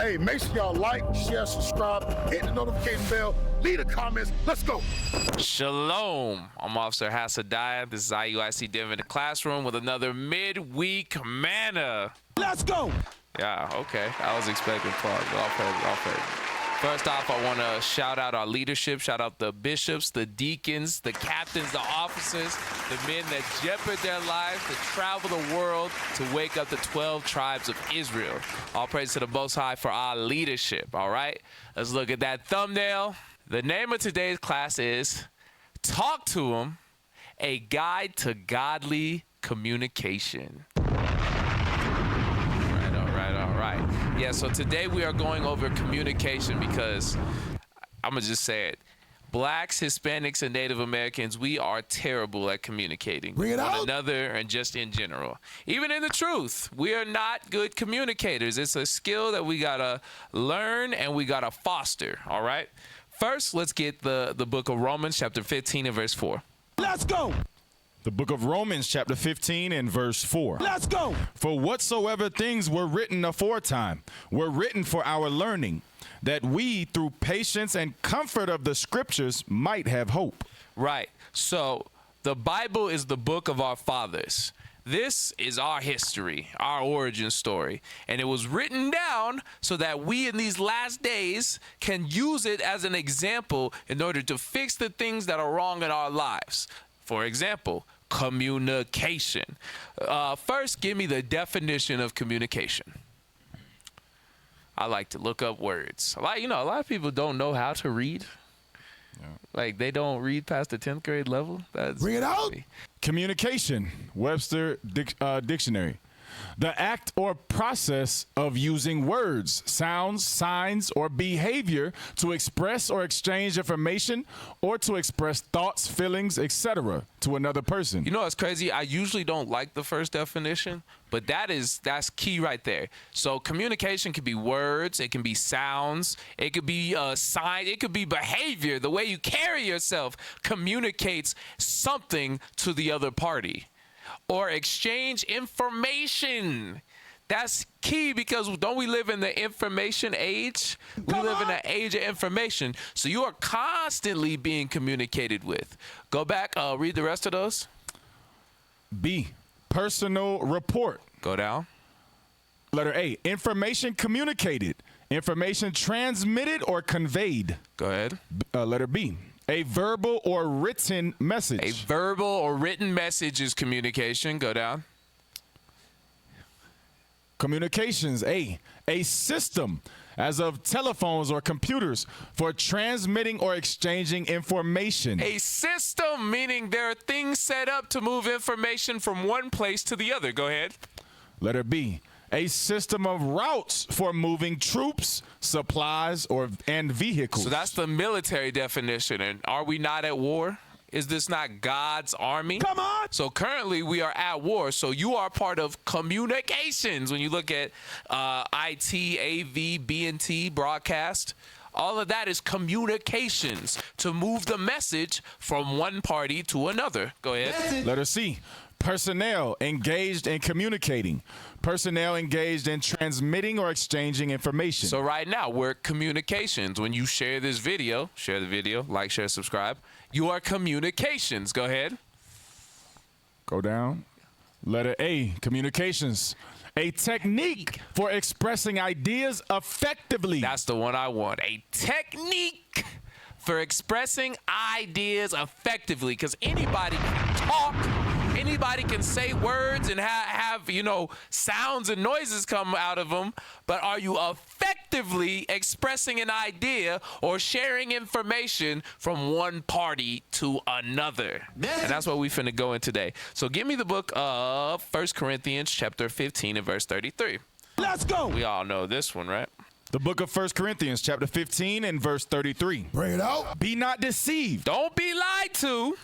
Hey, make sure y'all like, share, subscribe, hit the notification bell, leave the comments. Let's go. Shalom. I'm Officer Hassadiah. This is IUIC Denver in the classroom with another midweek manna. Let's go. Yeah, okay. I was expecting applause. All praise. First off, I want to shout out our leadership, shout out the bishops, the deacons, the captains, the officers, the men that jeopardized their lives to travel the world to wake up the 12 tribes of Israel. All praise to the Most High for our leadership, all right? Let's look at that thumbnail. The name of today's class is Talk to Him, A Guide to Godly Communication. All right. Yeah, so today we are going over communication because I'm going to just say it. Blacks, Hispanics, and Native Americans, we are terrible at communicating with one another and just in general. Even in the truth, we are not good communicators. It's a skill that we got to learn and we got to foster, all right? First, let's get the book of Romans, chapter 15 and verse 4. Let's go. The book of Romans, chapter 15 and verse 4. Let's go. For whatsoever things were written aforetime were written for our learning, that we, through patience and comfort of the scriptures, might have hope. Right. So the Bible is the book of our fathers. This is our history, our origin story. And it was written down so that we in these last days can use it as an example in order to fix the things that are wrong in our lives. For example, communication. First, give me the definition of communication. I like to look up words. A lot of people don't know how to read. Yeah. Like they don't read past the 10th grade level. Bring it out. Communication, Webster Dictionary. The act or process of using words, sounds, signs, or behavior to express or exchange information or to express thoughts, feelings, etc. to another person. You know what's crazy? I usually don't like the first definition, but that's key right there. So communication can be words, it can be sounds, it could be sign, it could be behavior. The way you carry yourself communicates something to the other party. Or exchange information. That's key because don't we live in the information age? We live in the age of information. So you are constantly being communicated with. Go back, read the rest of those. B, personal report. Go down. Letter A, information communicated. Information transmitted or conveyed. Go ahead. Letter B, a verbal or written message. A verbal or written message is communication. Go down. Communications, A system, as of telephones or computers, for transmitting or exchanging information. A system, meaning there are things set up to move information from one place to the other. Go ahead. Letter B, a system of routes for moving troops, supplies, and vehicles. So that's the military definition. And are we not at war? Is this not God's army? Come on. So currently we are at war. So you are part of communications. When you look at IT, AV, B&T, broadcast, all of that is communications to move the message from one party to another. Go ahead. Letter C, personnel engaged in communicating. Personnel engaged in transmitting or exchanging information. So right now, we're communications. When you share this video, share the video, like, share, subscribe, you are communications. Go ahead. Go down. Letter A, communications. A technique for expressing ideas effectively. That's the one I want. A technique for expressing ideas effectively. Because anybody can talk. Anybody can say words and have sounds and noises come out of them, but are you effectively expressing an idea or sharing information from one party to another? And that's what we finna go in today. So give me the book of 1 Corinthians chapter 15 and verse 33. Let's go. We all know this one, right? The book of 1 Corinthians chapter 15 and verse 33. Bring it out. Be not deceived. Don't be lied to.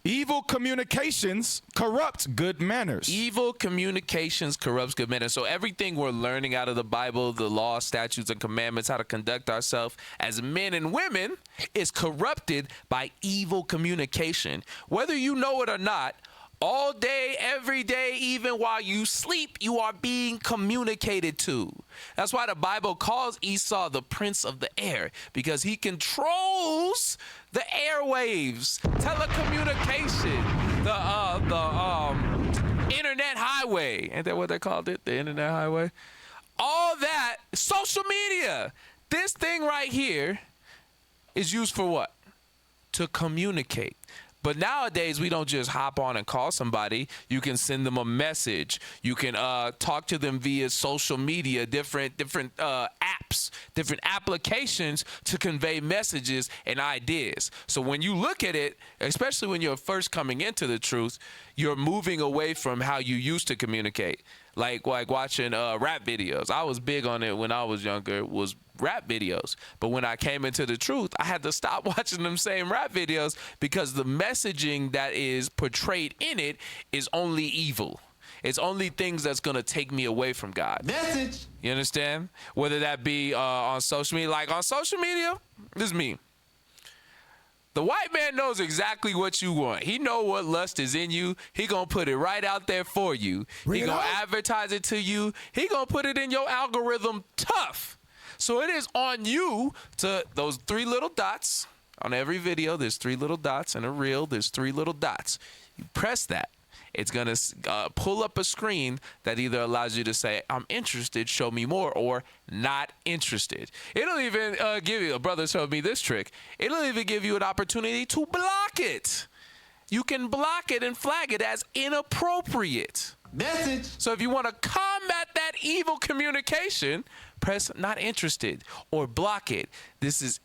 Evil communications corrupt good manners. Evil communications corrupts good manners. So everything we're learning out of the Bible, the law, statutes, and commandments, how to conduct ourselves as men and women, is corrupted by evil communication. Whether you know it or not, All day, every day, even while you sleep, you are being communicated to. That's why the Bible calls Esau the prince of the air, because he controls the airwaves, telecommunication, the internet highway. Ain't that what they called it? The internet highway? All that, social media. This thing right here is used for what? To communicate. But nowadays, we don't just hop on and call somebody. You can send them a message. You can talk to them via social media, different apps, different applications to convey messages and ideas. So when you look at it, especially when you're first coming into the truth, you're moving away from how you used to communicate. Like watching rap videos. I was big on it when I was younger, was rap videos. But when I came into the truth, I had to stop watching them same rap videos because the messaging that is portrayed in it is only evil. It's only things that's going to take me away from God. Message. You understand? Whether that be on social media. Like on social media, this is me. The white man knows exactly what you want. He know what lust is in you. He gonna put it right out there for you. He gonna advertise it to you. He gonna put it in your algorithm tough. So it is on you to, those 3 little dots on every video. There's 3 little dots in a reel. There's 3 little dots. You press that. It's going to pull up a screen that either allows you to say, I'm interested, show me more, or not interested. It'll even give you, a brother showed me this trick. It'll even give you an opportunity to block it. You can block it and flag it as inappropriate. Message. So if you want to combat that evil communication, press not interested or block it. This is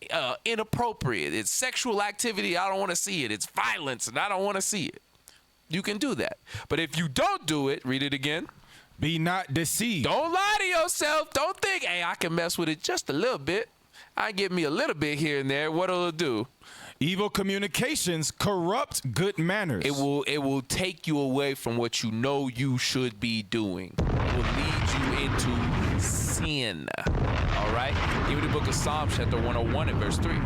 inappropriate. It's sexual activity. I don't want to see it. It's violence and I don't want to see it. You can do that. But if you don't do it, read it again. Be not deceived. Don't lie to yourself. Don't think, hey, I can mess with it just a little bit. I give me a little bit here and there. What'll it do? Evil communications corrupt good manners. It will take you away from what you know you should be doing. It will lead you into sin. All right? Give me the book of Psalms, chapter 101 and verse 3.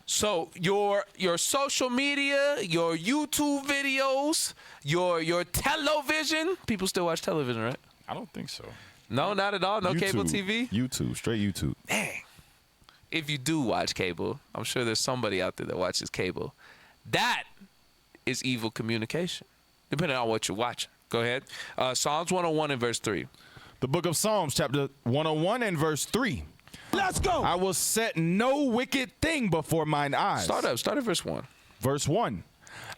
So your social media, your YouTube videos, your television. People still watch television, right? I don't think so. No, not at all. No YouTube, cable TV. YouTube, straight YouTube. Dang. If you do watch cable, I'm sure there's somebody out there that watches cable. That is evil communication, depending on what you're watching. Go ahead. Psalms 101 and verse 3. The book of Psalms, chapter 101 and verse 3. Let's go. I will set no wicked thing before mine eyes. Start at verse 1. Verse 1.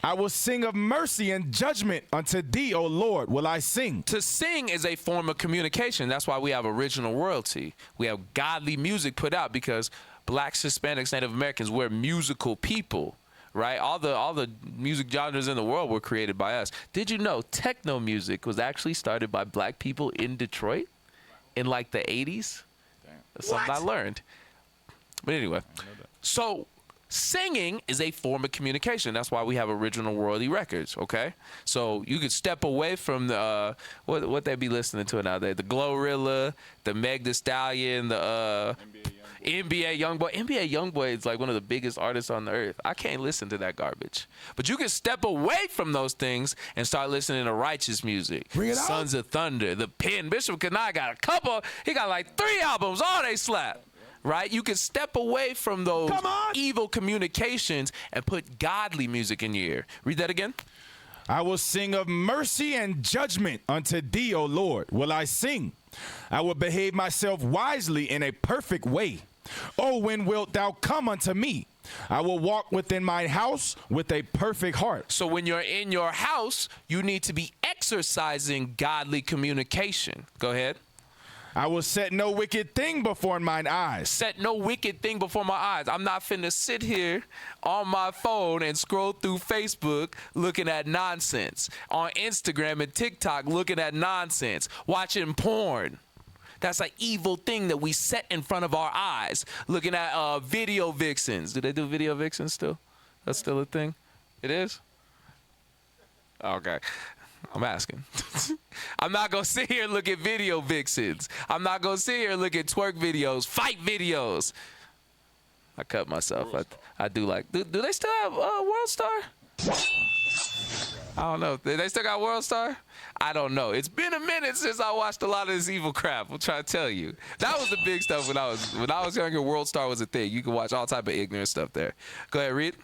I will sing of mercy and judgment unto thee, O Lord, will I sing. To sing is a form of communication. That's why we have original royalty. We have godly music put out because blacks, Hispanics, Native Americans, we're musical people, right? All the music genres in the world were created by us. Did you know techno music was actually started by black people in Detroit in like the 80s? That's something I learned. But anyway, so singing is a form of communication. That's why we have original royalty records, okay? So you could step away from the, what they be listening to nowadays, the Glorilla, the Meg Thee Stallion, the NBA Youngboy. NBA Youngboy is like one of the biggest artists on the earth. I can't listen to that garbage. But you can step away from those things and start listening to righteous music. Bring it Sons of Thunder, The Pen. Bishop Kanai got a couple. He got like 3 albums. All they slap. Right? You can step away from those evil communications and put godly music in your ear. Read that again. I will sing of mercy and judgment unto thee, O Lord, will I sing. I will behave myself wisely in a perfect way. Oh, when wilt thou come unto me? I will walk within my house with a perfect heart. So when you're in your house, you need to be exercising godly communication. Go ahead. I will set no wicked thing before mine eyes. Set no wicked thing before my eyes. I'm not finna sit here on my phone and scroll through Facebook looking at nonsense. On Instagram and TikTok looking at nonsense. Watching porn. That's an evil thing that we set in front of our eyes. Looking at video vixens. Do they do video vixens still? That's still a thing? It is? Okay. I'm asking. I'm not going to sit here and look at video vixens. I'm not going to sit here and look at twerk videos, fight videos. I cut myself. I do like, do they still have World Star? I don't know. They still got World Star? I don't know. It's been a minute since I watched a lot of this evil crap. I'm trying to tell you. That was the big stuff when I was younger. World Star was a thing. You could watch all type of ignorant stuff there. Go ahead, read.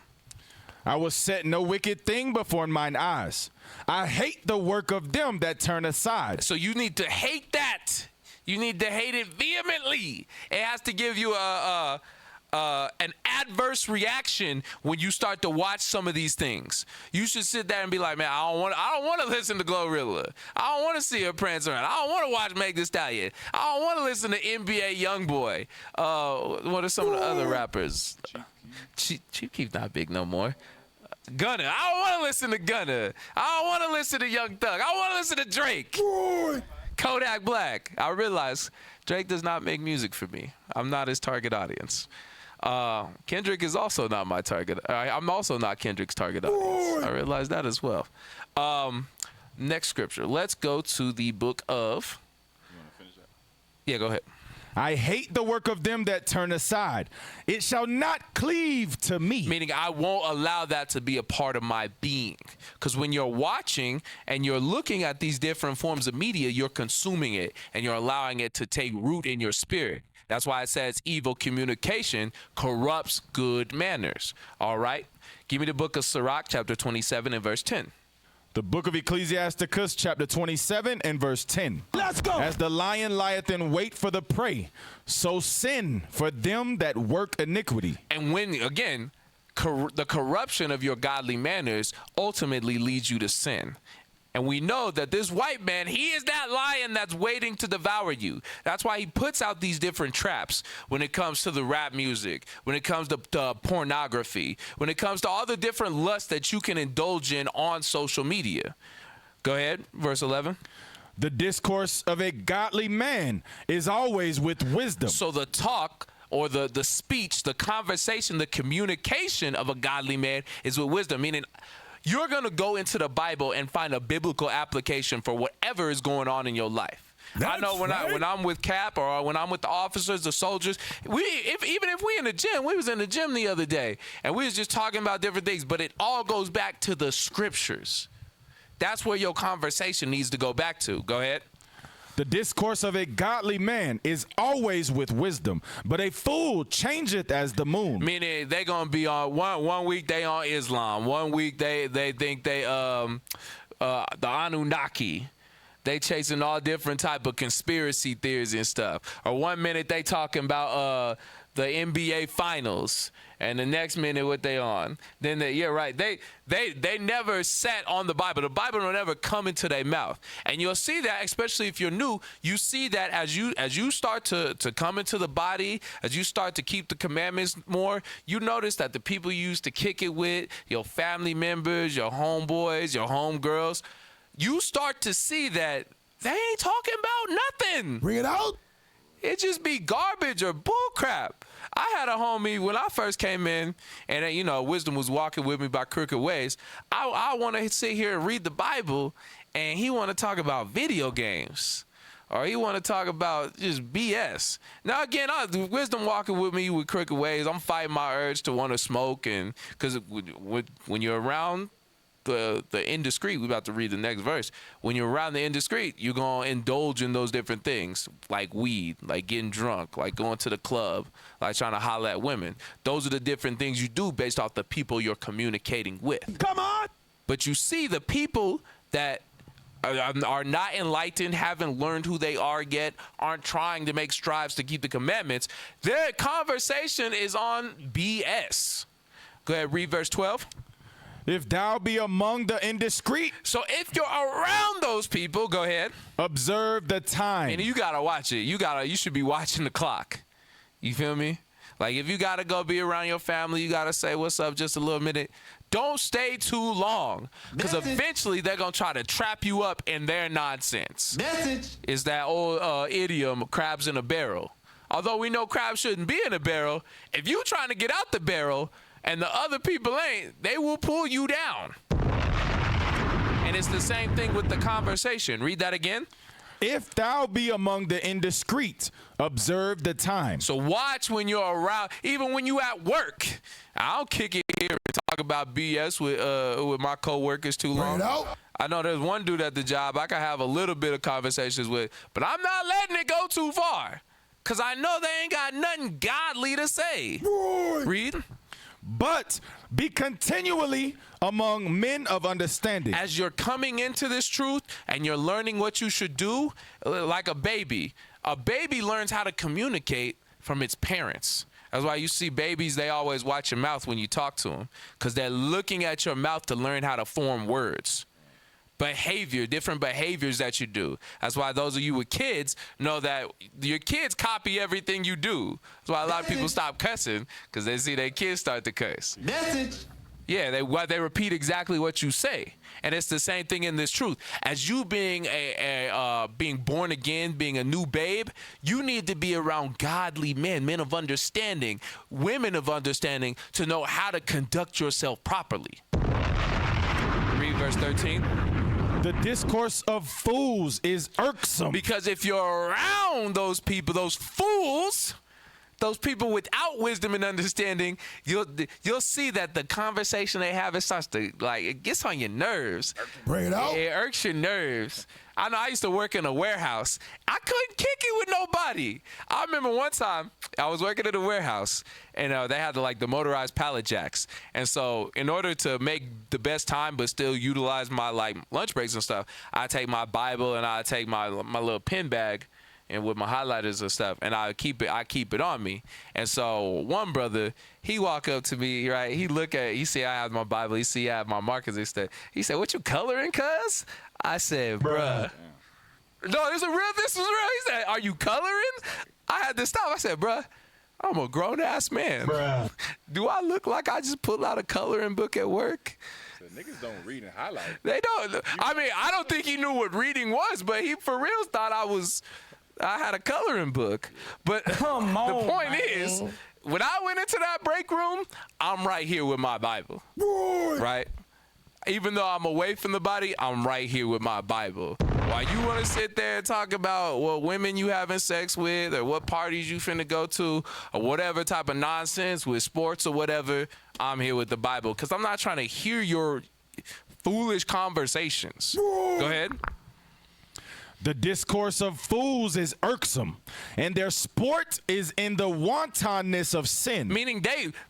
I will set no wicked thing before mine eyes. I hate the work of them that turn aside. So you need to hate that. You need to hate it vehemently. It has to give you an adverse reaction when you start to watch some of these things. You should sit there and be like, man, I don't want to listen to Glorilla. I don't want to see her prance around. I don't want to watch Meg Thee Stallion. I don't want to listen to NBA Youngboy. What are some of the other rappers? Chief Keef's not big no more. Gunna. I don't want to listen to Gunna. I don't want to listen to Young Thug. I want to listen to Drake. Boy. Kodak Black. I realize Drake does not make music for me. I'm not his target audience. Kendrick is also not my target. I'm also not Kendrick's target audience. I realize that as well. Next scripture. Let's go to the book of. You want to finish that? Yeah, go ahead. I hate the work of them that turn aside. It shall not cleave to me. Meaning I won't allow that to be a part of my being. Because when you're watching and you're looking at these different forms of media, you're consuming it and you're allowing it to take root in your spirit. That's why it says evil communication corrupts good manners. All right? Give me the book of Sirach, chapter 27 and verse 10. The book of Ecclesiasticus, chapter 27 and verse 10. Let's go. As the lion lieth in wait for the prey, so sin for them that work iniquity. And when, again, the corruption of your godly manners ultimately leads you to sin. And we know that this white man, he is that lion that's waiting to devour you. That's why he puts out these different traps when it comes to the rap music, when it comes to pornography, when it comes to all the different lusts that you can indulge in on social media. Go ahead, verse 11. The discourse of a godly man is always with wisdom. So the talk or the speech, the conversation, the communication of a godly man is with wisdom, meaning you're going to go into the Bible and find a biblical application for whatever is going on in your life. I know when I'm with Cap or when I'm with the officers, the soldiers, even if we in the gym, we was in the gym the other day and we was just talking about different things, but it all goes back to the scriptures. That's where your conversation needs to go back to. Go ahead. The discourse of a godly man is always with wisdom, but a fool changeth as the moon. Meaning they gonna be on one week they on Islam, one week they think they the Anunnaki. They chasing all different type of conspiracy theories and stuff. Or 1 minute they talking about the NBA finals, and the next minute what they on. Then they never sat on the Bible. The Bible will never come into their mouth. And you'll see that, especially if you're new, you see that as you start to come into the body, as you start to keep the commandments more, you notice that the people you used to kick it with, your family members, your homeboys, your homegirls, you start to see that they ain't talking about nothing. Bring it out. It just be garbage or bull crap. I had a homie when I first came in, and Wisdom was walking with me by crooked ways. I want to sit here and read the Bible, and he want to talk about video games, or he want to talk about just BS. Now again, Wisdom walking with me with crooked ways. I'm fighting my urge to want to smoke, and because when you're around the indiscreet, we're about to read the next verse. When you're around the indiscreet, you're going to indulge in those different things, like weed, like getting drunk, like going to the club, like trying to holler at women. Those are the different things you do based off the people you're communicating with. Come on. But you see the people that are not enlightened, haven't learned who they are yet, aren't trying to make strides to keep the commandments, their conversation is on BS. Go ahead, read verse 12. If thou be among the indiscreet. So if you're around those people, go ahead. Observe the time. And you got to watch it. You should be watching the clock. You feel me? Like if you got to go be around your family, you got to say what's up just a little minute. Don't stay too long, because eventually they're going to try to trap you up in their nonsense. Message. It's that old idiom, crabs in a barrel. Although we know crabs shouldn't be in a barrel, if you're trying to get out the barrel and the other people ain't, they will pull you down. And it's the same thing with the conversation. Read that again. If thou be among the indiscreet, observe the time. So watch when you're around, even when you at work. I'll kick it here and talk about BS with my coworkers too long. Bring it out. I know there's one dude at the job I can have a little bit of conversations with, but I'm not letting it go too far, because I know they ain't got nothing godly to say. Boy. Read. But be continually among men of understanding. As you're coming into this truth and you're learning what you should do, like a baby learns how to communicate from its parents. That's why you see babies, they always watch your mouth when you talk to them, because they're looking at your mouth to learn how to form words. Different behaviors that you do. That's why those of you with kids know that your kids copy everything you do. That's why a lot of people stop cussing, because they see their kids start to cuss. Message. Yeah, they repeat exactly what you say, and it's the same thing in this truth. As you being being born again, being a new babe, you need to be around godly men of understanding, women of understanding, to know how to conduct yourself properly. Read verse 13. The discourse of fools is irksome. Because if you're around those people, those fools, those people without wisdom and understanding, you'll see that the conversation they have, it starts to, like, it gets on your nerves. Bring it out. It irks your nerves. I know I used to work in a warehouse. I couldn't kick it with nobody. I remember one time I was working at a warehouse, and they had the motorized pallet jacks. And so in order to make the best time but still utilize my lunch breaks and stuff, I take my Bible and I take my little pen bag and with my highlighters and stuff, and I keep it on me. And so one brother, he walk up to me, right? He see I have my Bible, he see I have my markers and stuff. He said, "What you coloring, cuz?" I said, "Bruh." No, this is real. He said, "Are you coloring?" I had to stop. I said, "Bruh, I'm a grown-ass man. Bruh. Do I look like I just pulled out a coloring book at work?" So niggas don't read and highlight. They don't. I mean, I don't think he knew what reading was, but he for real thought I had a coloring book. But Come on, the point man. is, when I went into that break room, I'm right here with my Bible. Boy. Right? Even though I'm away from the body, I'm right here with my Bible. While you want to sit there and talk about what women you having sex with, or what parties you finna go to, or whatever type of nonsense with sports or whatever, I'm here with the Bible, because I'm not trying to hear your foolish conversations. Go ahead. The discourse of fools is irksome, and their sport is in the wantonness of sin. Meaning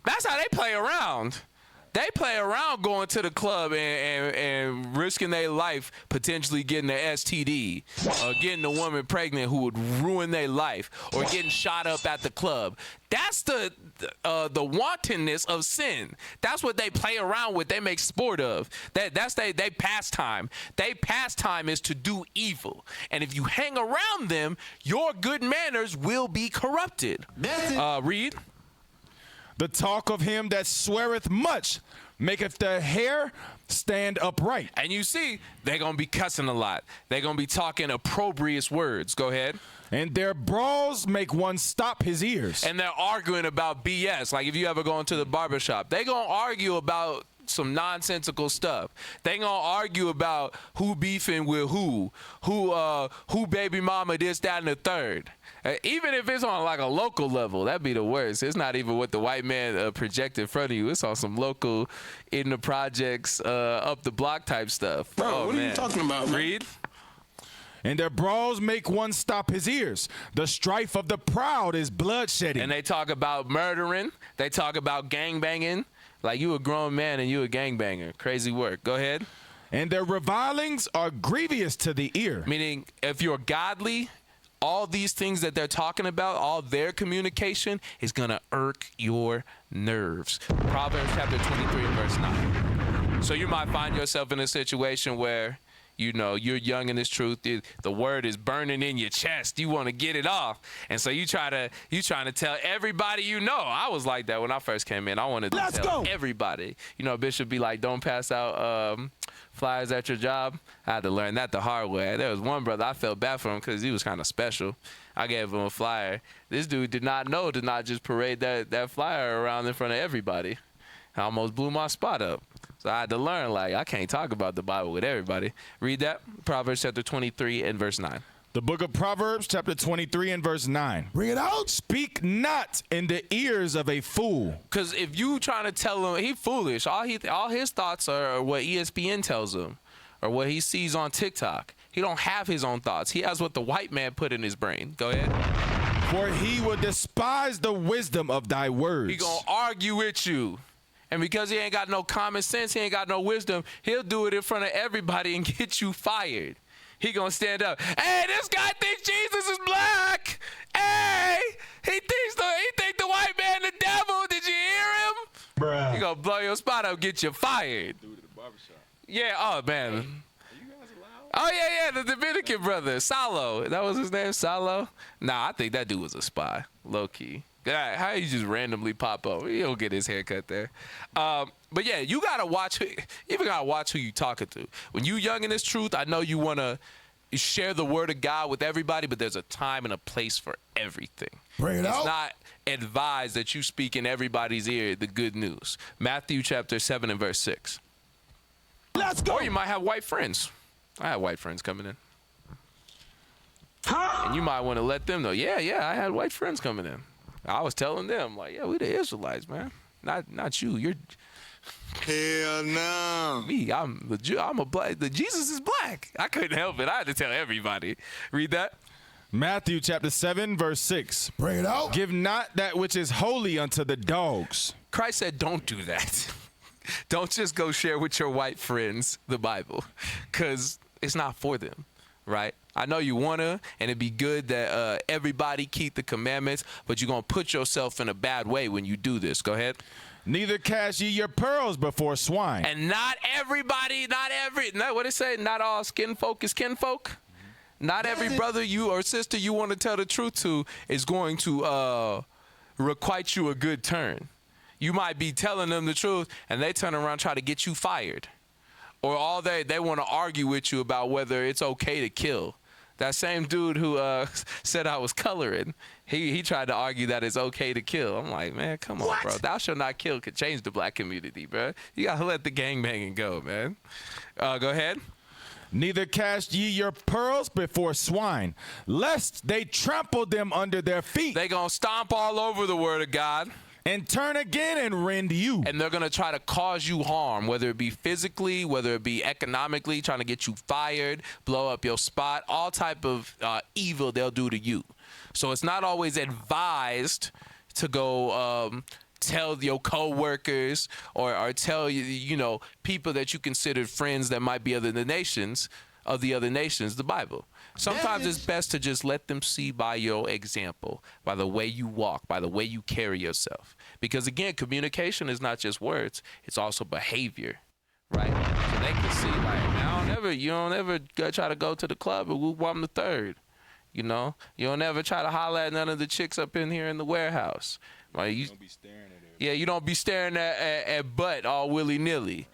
that's how they play around. They play around going to the club and risking their life, potentially getting an STD, or getting a woman pregnant who would ruin their life, or getting shot up at the club. That's the wantonness of sin. That's what they play around with. They make sport of. That's they pastime. They pastime is to do evil. And if you hang around them, your good manners will be corrupted. Read. The talk of him that sweareth much maketh the hair stand upright. And you see, they're going to be cussing a lot. They're going to be talking opprobrious words. Go ahead. And their brawls make one stop his ears. And they're arguing about BS. Like if you ever go into the barbershop, they're going to argue about some nonsensical stuff. They gonna argue about who beefing with who baby mama this, that, and the third. Even if it's on like a local level, that'd be the worst. It's not even what the white man project in front of you. It's on some local, in the projects, up the block type stuff. Bro, what are you talking about, man? Read. And their brawls make one stop his ears. The strife of the proud is bloodshedding. And they talk about murdering. They talk about gangbanging. Like you a grown man and you a gangbanger. Crazy work. Go ahead. And their revilings are grievous to the ear. Meaning, if you're godly, all these things that they're talking about, all their communication is going to irk your nerves. Proverbs chapter 23 and verse 9. So you might find yourself in a situation where, you know, you're young in this truth. The word is burning in your chest. You want to get it off. And so you trying to tell everybody you know. I was like that when I first came in. I wanted to tell everybody. You know, Bishop be like, don't pass out flyers at your job. I had to learn that the hard way. There was one brother, I felt bad for him because he was kind of special. I gave him a flyer. This dude did not know to not just parade that flyer around in front of everybody. I almost blew my spot up. So I had to learn, like, I can't talk about the Bible with everybody. Read that, Proverbs chapter 23 and verse 9. The book of Proverbs, chapter 23 and verse 9. Bring it out. Speak not in the ears of a fool. Because if you trying to tell him he foolish, all his thoughts are what ESPN tells him or what he sees on TikTok. He don't have his own thoughts. He has what the white man put in his brain. Go ahead. For he will despise the wisdom of thy words. He gonna argue with you. And because he ain't got no common sense, he ain't got no wisdom, he'll do it in front of everybody and get you fired. He gonna stand up. Hey, this guy thinks Jesus is black. Hey, he think the white man the devil. Did you hear him? Bruh. He gonna blow your spot up, get you fired. Dude at the barbershop. Yeah. Oh man. Are you guys allowed? Oh yeah. The Dominican brother, Salo. That was his name, Salo. Nah, I think that dude was a spy, low key. God, how you just randomly pop up? He'll get his haircut there. But yeah, you gotta watch. You even gotta watch who you talking to. When you young in this truth, I know you wanna share the word of God with everybody, but there's a time and a place for everything. Bring it out. It's not advised that you speak in everybody's ear the good news. Matthew chapter 7 and verse 6. Let's go. Or you might have white friends. I have white friends coming in. Huh? And you might want to let them know. Yeah, I had white friends coming in. I was telling them, like, yeah, we the Israelites, man. Not you. You're hell no. Me. I'm the Jew. I'm a black. The Jesus is black. I couldn't help it. I had to tell everybody. Read that. Matthew chapter 7, verse 6. Bring it out. Give not that which is holy unto the dogs. Christ said, don't do that. Don't just go share with your white friends the Bible, because it's not for them, right? I know you want to, and it'd be good that everybody keep the commandments, but you're going to put yourself in a bad way when you do this. Go ahead. Neither cast ye your pearls before swine. And not everybody, what it say? Not all skin folk is kinfolk. Not every brother you or sister you want to tell the truth to is going to requite you a good turn. You might be telling them the truth, and they turn around and try to get you fired. Or all they want to argue with you about whether it's okay to kill. That same dude who said I was coloring, he tried to argue that it's okay to kill. I'm like, man, come on, bro. Thou shalt not kill could change the black community, bro. You got to let the gangbanging go, man. Go ahead. Neither cast ye your pearls before swine, lest they trample them under their feet. They going to stomp all over the word of God. And turn again and rend you. And they're going to try to cause you harm, whether it be physically, whether it be economically, trying to get you fired, blow up your spot, all type of evil they'll do to you. So it's not always advised to go tell your coworkers or tell people that you consider friends that might be of the other nations, the Bible. Sometimes it's best to just let them see by your example, by the way you walk, by the way you carry yourself. Because again, communication is not just words, it's also behavior, right? So they can see, like, you don't ever try to go to the club and whoop I'm the third. You don't ever try to holler at none of the chicks up in here in the warehouse. Right? You don't be staring at her. Yeah, you don't be staring at butt all willy-nilly.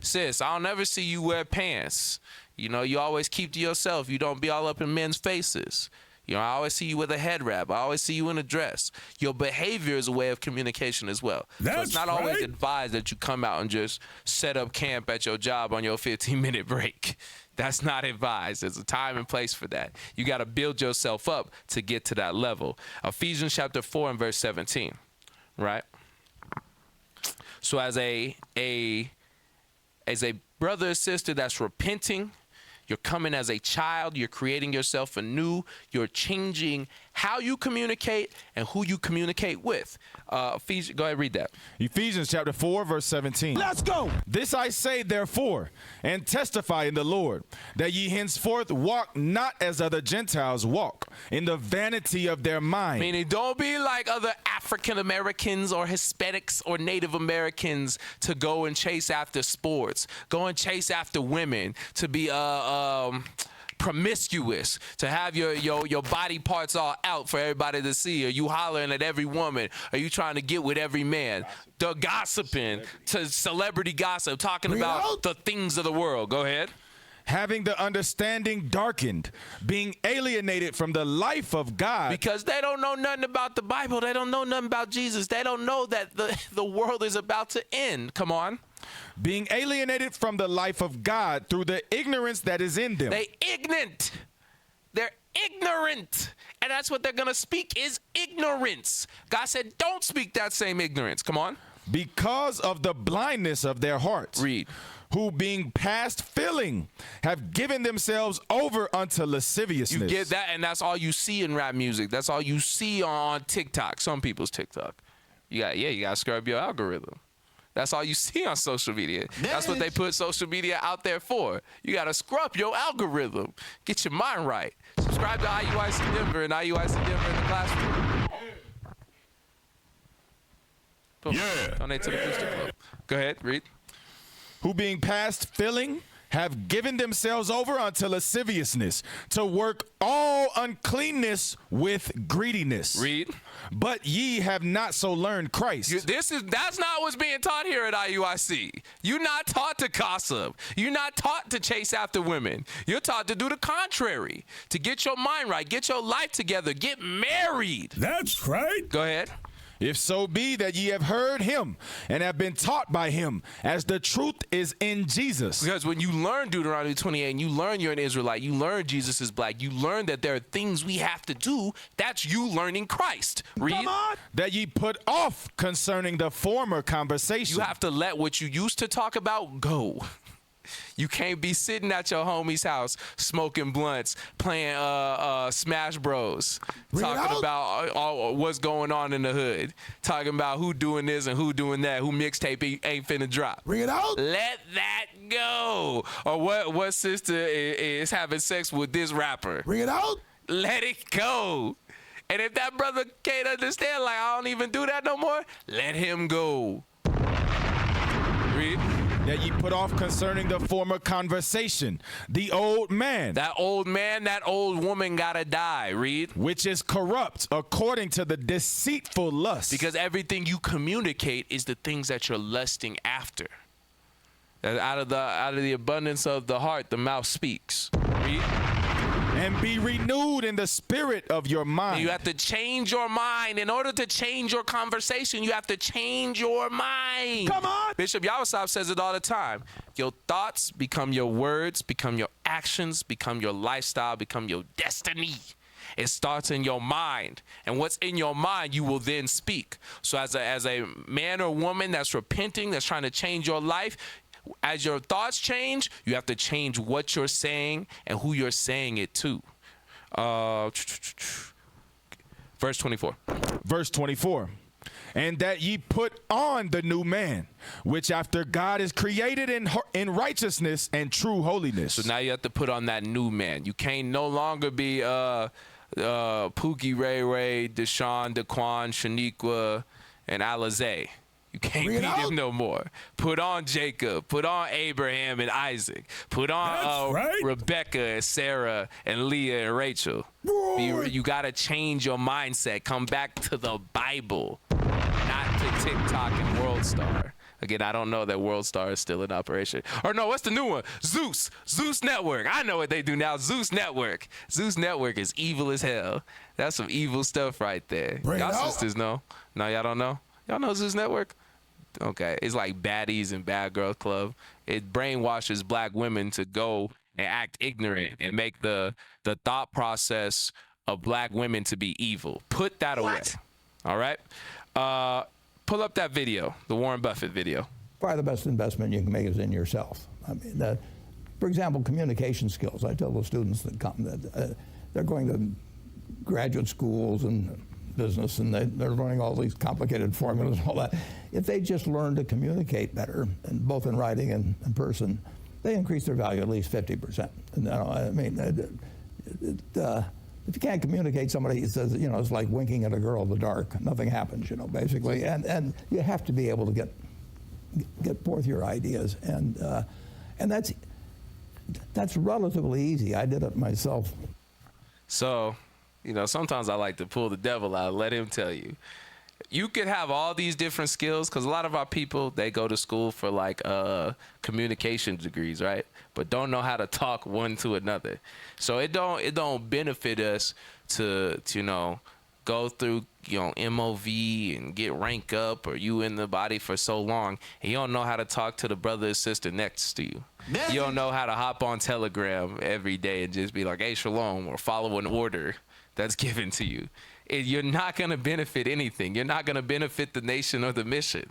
Sis, I don't ever see you wear pants. You always keep to yourself. You don't be all up in men's faces. I always see you with a head wrap. I always see you in a dress. Your behavior is a way of communication as well. So it's not always advised that you come out and just set up camp at your job on your 15-minute break. That's not advised. There's a time and place for that. You got to build yourself up to get to that level. Ephesians chapter 4 and verse 17, right? So as a brother or sister that's repenting, you're coming as a child, you're creating yourself anew, you're changing how you communicate and who you communicate with. Go ahead, read that. Ephesians chapter 4, verse 17. Let's go. This I say, therefore, and testify in the Lord, that ye henceforth walk not as other Gentiles walk, in the vanity of their mind. Meaning, don't be like other African Americans or Hispanics or Native Americans to go and chase after sports, go and chase after women, to be promiscuous, to have your body parts all out for everybody to see. Are you hollering at every woman? Are you trying to get with every man? The gossiping, to celebrity gossip, talking about the things of the world. Go ahead. Having the understanding darkened, being alienated from the life of God. Because they don't know nothing about the Bible. They don't know nothing about Jesus. They don't know that the world is about to end. Come on. Being alienated from the life of God through the ignorance that is in them. They ignorant. They're ignorant. And that's what they're going to speak is ignorance. God said, don't speak that same ignorance. Come on. Because of the blindness of their hearts. Read. Who being past feeling have given themselves over unto lasciviousness. You get that, and that's all you see in rap music. That's all you see on TikTok, some people's TikTok. You got to scrub your algorithm. That's all you see on social media. That's what they put social media out there for. You got to scrub your algorithm. Get your mind right. Subscribe to IUIC Denver and IUIC Denver in the classroom. Boom. Yeah. Donate to the Booster Club. Go ahead, read. Who being past feeling have given themselves over unto lasciviousness, to work all uncleanness with greediness. Read. But ye have not so learned Christ. That's not what's being taught here at IUIC. You're not taught to gossip. You're not taught to chase after women. You're taught to do the contrary, to get your mind right, get your life together, get married. That's right. Go ahead. If so be that ye have heard him and have been taught by him, as the truth is in Jesus. Because when you learn Deuteronomy 28 and you learn you're an Israelite, you learn Jesus is black, you learn that there are things we have to do, that's you learning Christ. Read. Come on. That ye put off concerning the former conversation. You have to let what you used to talk about go. You can't be sitting at your homie's house smoking blunts, playing Smash Bros, talking about what's going on in the hood, talking about who doing this and who doing that, who mixtape ain't finna drop. Bring it out. Let that go. Or what sister is having sex with this rapper. Bring it out. Let it go. And if that brother can't understand, like, I don't even do that no more, let him go. Read. That ye put off concerning the former conversation, the old man. That old man, that old woman gotta die. Read. Which is corrupt according to the deceitful lust. Because everything you communicate is the things that you're lusting after. That out of the abundance of the heart, the mouth speaks. Read. And be renewed in the spirit of your mind. You have to change your mind. In order to change your conversation, you have to change your mind. Come on. Bishop Yawasab says it all the time. Your thoughts become your words, become your actions, become your lifestyle, become your destiny. It starts in your mind. And what's in your mind, you will then speak. So as a man or woman that's repenting, that's trying to change your life, as your thoughts change, you have to change what you're saying and who you're saying it to. Verse 24. Verse 24. And that ye put on the new man, which after God is created in righteousness and true holiness. So now you have to put on that new man. You can't no longer be Pookie, Ray, Deshaun, Daquan, Shaniqua, and Alizé. You can't beat him no more. Put on Jacob. Put on Abraham and Isaac. Put on Rebecca and Sarah and Leah and Rachel. You got to change your mindset. Come back to the Bible, not to TikTok and World Star. Again, I don't know that World Star is still in operation. Or no, what's the new one? Zeus. Zeus Network. I know what they do now. Zeus Network. Zeus Network is evil as hell. That's some evil stuff right there. Y'all sisters know. No, y'all don't know? Y'all know Zeus Network? Okay, it's like Baddies and Bad Girls Club. It brainwashes black women to go and act ignorant and make the thought process of black women to be evil. Put that away. All right? Pull up that video, the Warren Buffett video. Probably the best investment you can make is in yourself. I mean, for example, communication skills. I tell the students that come that they're going to graduate schools and business, and they're learning all these complicated formulas and all that. If they just learn to communicate better, and both in writing and in person, they increase their value at least 50%. And, I mean, if you can't communicate, somebody says, it's like winking at a girl in the dark. Nothing happens, basically. And you have to be able to get forth your ideas, and that's relatively easy. I did it myself. So, sometimes I like to pull the devil out, let him tell you. You could have all these different skills, because a lot of our people, they go to school for like communication degrees, right? But don't know how to talk one to another. So it don't benefit us to go through, MOV and get rank up, or you in the body for so long, and you don't know how to talk to the brother or sister next to you. You don't know how to hop on Telegram every day and just be like, hey, shalom, or follow an order that's given to you. You're not going to benefit anything. You're not going to benefit the nation or the mission.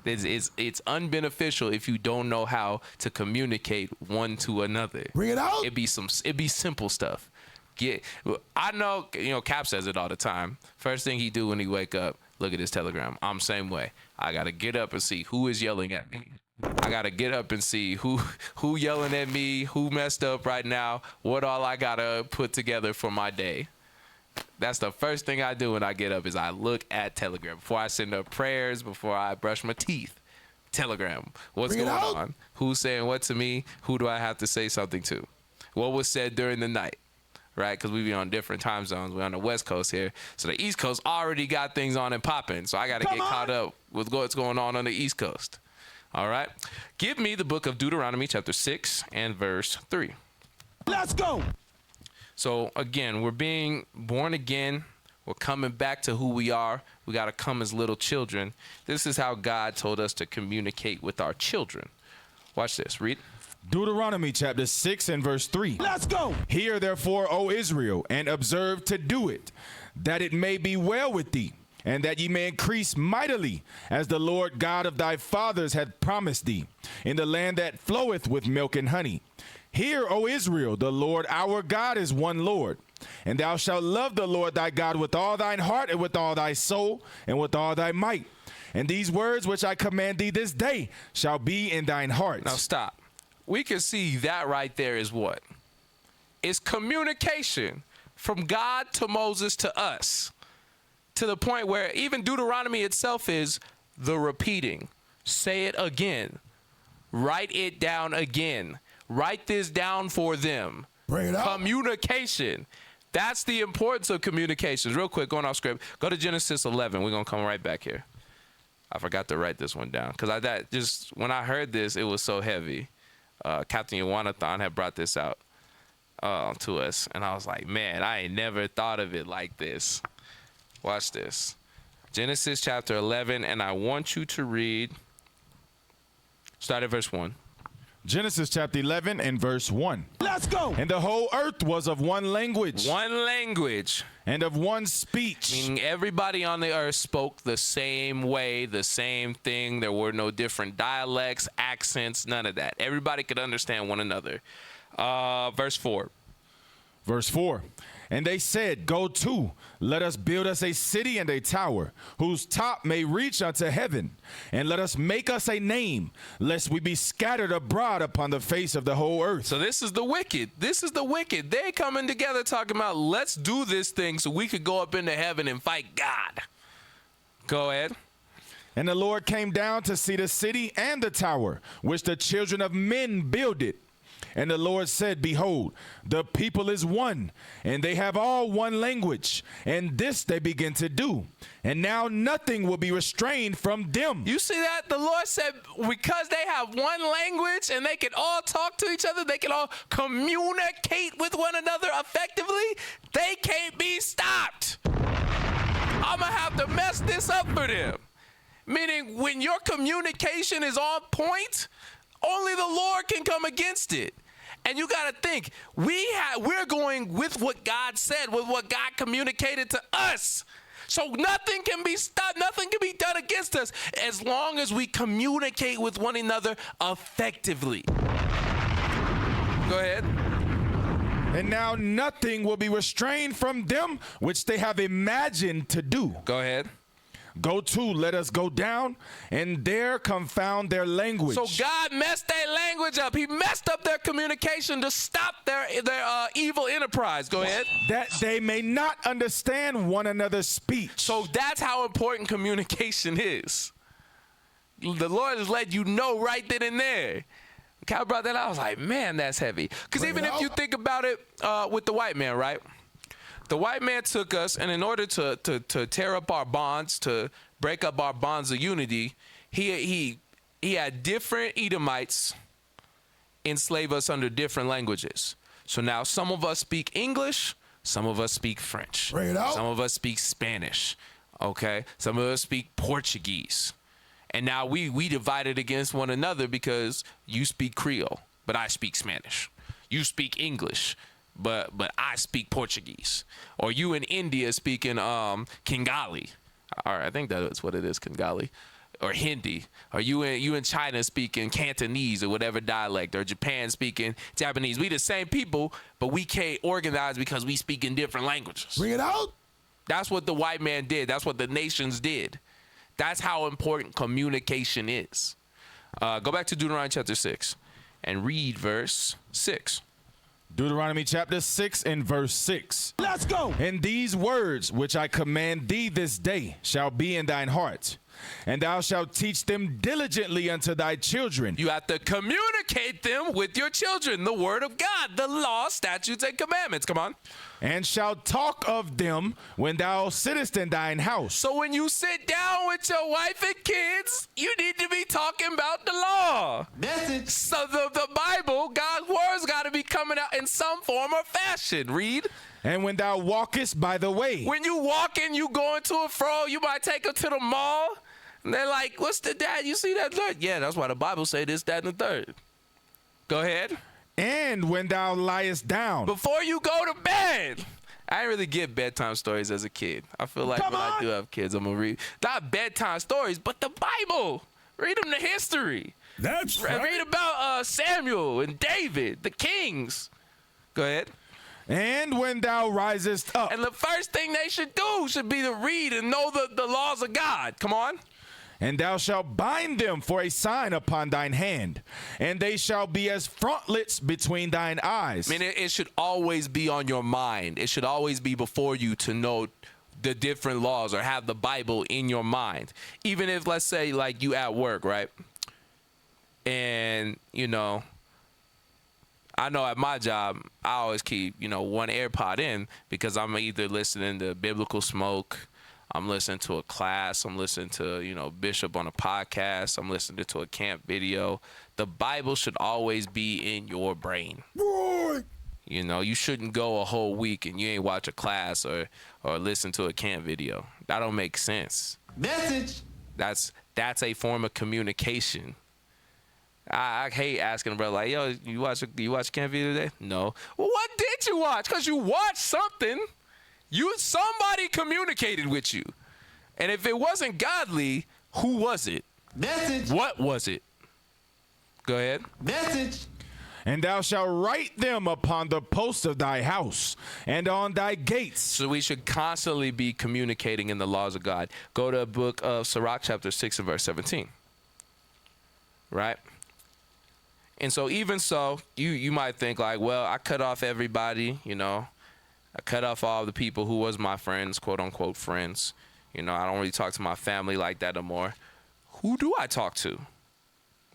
It's unbeneficial if you don't know how to communicate one to another. Bring it out. It'd be simple stuff. I know, Cap says it all the time. First thing he do when he wake up, look at his Telegram. I'm the same way. I got to get up and see who is yelling at me. I got to get up and see who yelling at me, who messed up right now, what all I got to put together for my day. That's the first thing I do when I get up is I look at Telegram. Before I send up prayers, before I brush my teeth, Telegram. What's going on? Who's saying what to me? Who do I have to say something to? What was said during the night? Right? Because we be on different time zones. We're on the West Coast here. So the East Coast already got things on and popping. So I got to get caught up with what's going on the East Coast. All right? Give me the book of Deuteronomy chapter 6 and verse 3. Let's go. So again, we're being born again. We're coming back to who we are. We got to come as little children. This is how God told us to communicate with our children. Watch this. Read. Deuteronomy chapter 6 and verse 3. Let's go. Hear therefore, O Israel, and observe to do it, that it may be well with thee, and that ye may increase mightily, as the Lord God of thy fathers hath promised thee, in the land that floweth with milk and honey. Hear, O Israel, the Lord our God is one Lord, and thou shalt love the Lord thy God with all thine heart, and with all thy soul, and with all thy might. And these words which I command thee this day shall be in thine heart. Now stop. We can see that right there is what? It's communication from God to Moses to us, to the point where even Deuteronomy itself is the repeating. Say it again. Write it down again. Write this down for them. Bring it out. Communication. That's the importance of communications. Real quick, going off script. Go to Genesis 11. We're going to come right back here. I forgot to write this one down because when I heard this, it was so heavy. Captain Iwanathan had brought this out to us, and I was like, man, I ain't never thought of it like this. Watch this. Genesis chapter 11, and I want you to read, start at verse 1. Genesis chapter 11 and verse 1. Let's go. And the whole earth was of one language. One language. And of one speech. Meaning everybody on the earth spoke the same way, the same thing. There were no different dialects, accents, none of that. Everybody could understand one another. Verse 4. Verse 4. And they said, go to, let us build us a city and a tower, whose top may reach unto heaven. And let us make us a name, lest we be scattered abroad upon the face of the whole earth. So this is the wicked. This is the wicked. They coming together talking about, let's do this thing so we could go up into heaven and fight God. Go ahead. And the Lord came down to see the city and the tower, which the children of men builded. And the Lord said, behold, the people is one, and they have all one language, and this they begin to do. And now nothing will be restrained from them. You see that? The Lord said, because they have one language and they can all talk to each other, they can all communicate with one another effectively, they can't be stopped. I'm going to have to mess this up for them. Meaning when your communication is on point, only the Lord can come against it. And you got to think, we're going with what God said, with what God communicated to us. So nothing can be stopped, nothing can be done against us as long as we communicate with one another effectively. Go ahead. And now nothing will be restrained from them which they have imagined to do. Go ahead. Go to, let us go down, and there confound their language. So God messed their language up. He messed up their communication to stop their evil enterprise. Go ahead. That they may not understand one another's speech. So that's how important communication is. The Lord has let you know right then and there. Cal brought that out. I was like, man, that's heavy. Because even if you think about it with the white man, right? The white man took us, and in order to tear up our bonds, to break up our bonds of unity, he had different Edomites enslave us under different languages. So now some of us speak English, some of us speak French, Bring it out. some of us speak Spanish. Okay, some of us speak Portuguese, and now we divided against one another because you speak Creole, but I speak Spanish. You speak English, but I speak Portuguese. Or you in India speaking Kingali. All right, I think that's what it is, Kingali. Or Hindi. Or you in China speaking Cantonese or whatever dialect. Or Japan speaking Japanese. We the same people, but we can't organize because we speak in different languages. Bring it out. That's what the white man did. That's what the nations did. That's how important communication is. Go back to Deuteronomy chapter 6 and read verse 6. Deuteronomy chapter 6 and verse 6. Let's go. And these words which I command thee this day shall be in thine heart, and thou shalt teach them diligently unto thy children. You have to communicate them with your children, the word of God, the law, statutes, and commandments. Come on. And shalt talk of them when thou sittest in thine house. So when you sit down with your wife and kids, you need to be talking about the law. Message. So the Bible, God's words got to be coming out in some form or fashion. Read. And when thou walkest by the way. When you walking, you going to and fro, you might take them to the mall. And they're like, what's the dad? You see that? Look. Yeah, that's why the Bible say this, that, and the third. Go ahead. And when thou liest down. Before you go to bed. I didn't really get bedtime stories as a kid. I feel like when I do have kids, I'm going to read, not bedtime stories, but the Bible. Read them the history. That's right. Read about Samuel and David, the kings. Go ahead. And when thou risest up. And the first thing they should do should be to read and know the laws of God. Come on. And thou shalt bind them for a sign upon thine hand, and they shall be as frontlets between thine eyes. I mean, it should always be on your mind. It should always be before you to know the different laws or have the Bible in your mind. Even if, let's say, like you at work, right? And, you know, I know at my job, I always keep, you know, one AirPod in because I'm either listening to Biblical Smoke, I'm listening to a class, I'm listening to, you know, Bishop on a podcast, I'm listening to a camp video. The Bible should always be in your brain. Boy. You know, you shouldn't go a whole week and you ain't watch a class or listen to a camp video. That don't make sense. Message. That's a form of communication. I hate asking a brother like, yo, you watch camp video today? No. Well, what did you watch? Because you watched something. Somebody communicated with you. And if it wasn't godly, who was it? Message. What was it? Go ahead. Message. And thou shalt write them upon the posts of thy house and on thy gates. So we should constantly be communicating in the laws of God. Go to the book of Sirach, chapter 6 and verse 17. Right? And so even so, you might think like, well, I cut off everybody, you know. I cut off all the people who was my friends, quote unquote friends. You know, I don't really talk to my family like that no more. Who do I talk to?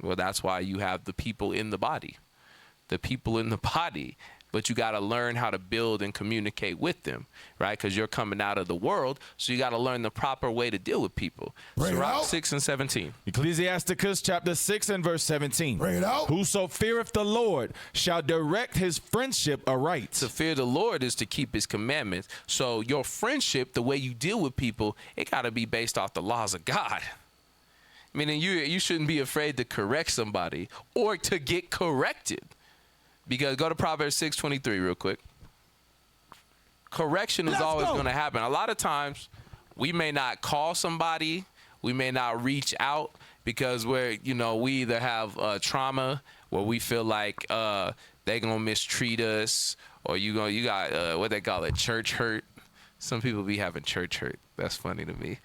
Well, that's why you have the people in the body. The people in the body. But you got to learn how to build and communicate with them, right? Because you're coming out of the world, so you got to learn the proper way to deal with people. Sirach 6 and 17. Ecclesiasticus chapter 6 and verse 17. Bring it out. Whoso feareth the Lord shall direct his friendship aright. To fear the Lord is to keep his commandments. So your friendship, the way you deal with people, it got to be based off the laws of God. Meaning you shouldn't be afraid to correct somebody or to get corrected. Because go to Proverbs 6:23 real quick. Correction is always going to happen. A lot of times we may not call somebody, we may not reach out because we either have trauma where we feel like they're going to mistreat us, or you got what they call it, church hurt. Some people be having church hurt. That's funny to me.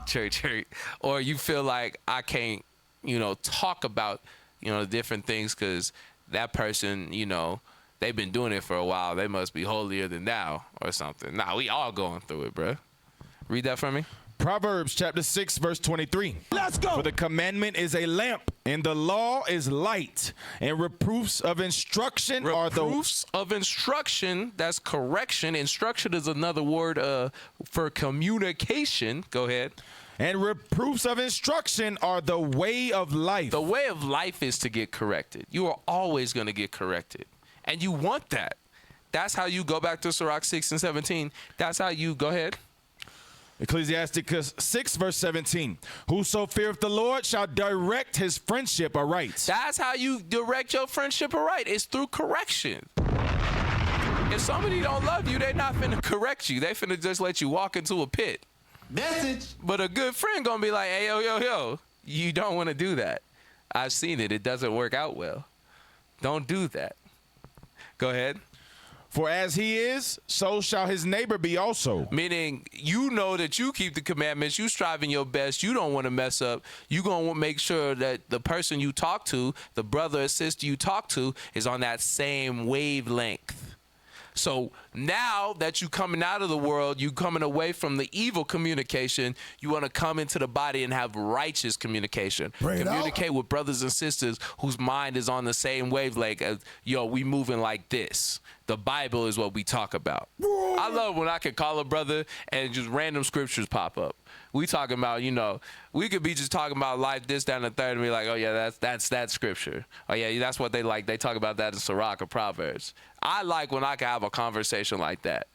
Church hurt. Or you feel like I can't, talk about, different things because that person, they've been doing it for a while. They must be holier than thou or something. Nah, we all going through it, bro. Read that for me. Proverbs chapter 6 verse 23. Let's go. For the commandment is a lamp, and the law is light, and reproofs of instruction are the... Reproofs of instruction, that's correction. Instruction is another word for communication. Go ahead. And reproofs of instruction are the way of life. The way of life is to get corrected. You are always going to get corrected. And you want that. That's how you go back to Sirach 6 and 17. That's how you... Go ahead. Ecclesiasticus 6, verse 17. Whoso feareth the Lord shall direct his friendship aright. That's how you direct your friendship aright. It's through correction. If somebody don't love you, they not finna correct you. They finna just let you walk into a pit. Message. But a good friend gonna be like, hey, yo, you don't want to do that. I've seen it. It doesn't work out well. Don't do that. Go ahead. For as he is, so shall his neighbor be also. Meaning, you know that you keep the commandments. You striving your best. You don't want to mess up. You going to make sure that the person you talk to, the brother or sister you talk to, is on that same wavelength. So now that you coming out of the world, you coming away from the evil communication, you want to come into the body and have righteous communication. Communicate with brothers and sisters whose mind is on the same wavelength as, yo, we moving like this. The Bible is what we talk about. I love when I can call a brother and just random scriptures pop up. We talking about, we could be just talking about life, this, that, and the third, and be like, oh, yeah, that's that scripture. Oh, yeah, that's what they like. They talk about that in Sirach or Proverbs. I like when I can have a conversation like that.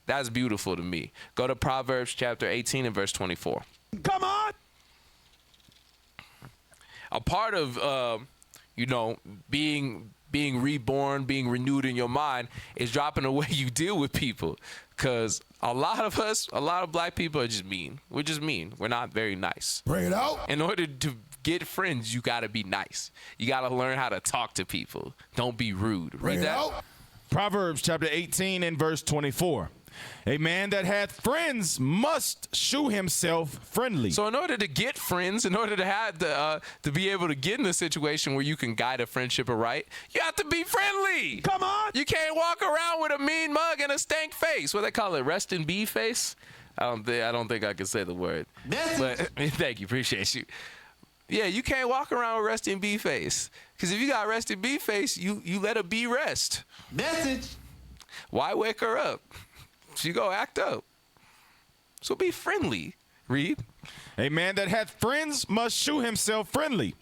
That's beautiful to me. Go to Proverbs chapter 18 and verse 24. Come on! A part of, being reborn, being renewed in your mind is dropping the way you deal with people. Because a lot of black people are just mean. We're just mean. We're not very nice. Bring it out. In order to get friends, you got to be nice. You got to learn how to talk to people. Don't be rude. Bring Read it that. out. Proverbs chapter 18 and verse 24. A man that hath friends must shew himself friendly. So in order to get friends, in order to have to be able to get in a situation where you can guide a friendship aright, you have to be friendly. Come on! You can't walk around with a mean mug and a stank face. What they call it, rest in bee face? I don't think I can say the word. But thank you, appreciate you. Yeah, you can't walk around with rest in bee face. Because if you got rest in bee face, you let a bee rest. Message. Why wake her up? She go act up. So be friendly. Read. A man that hath friends must shew himself friendly.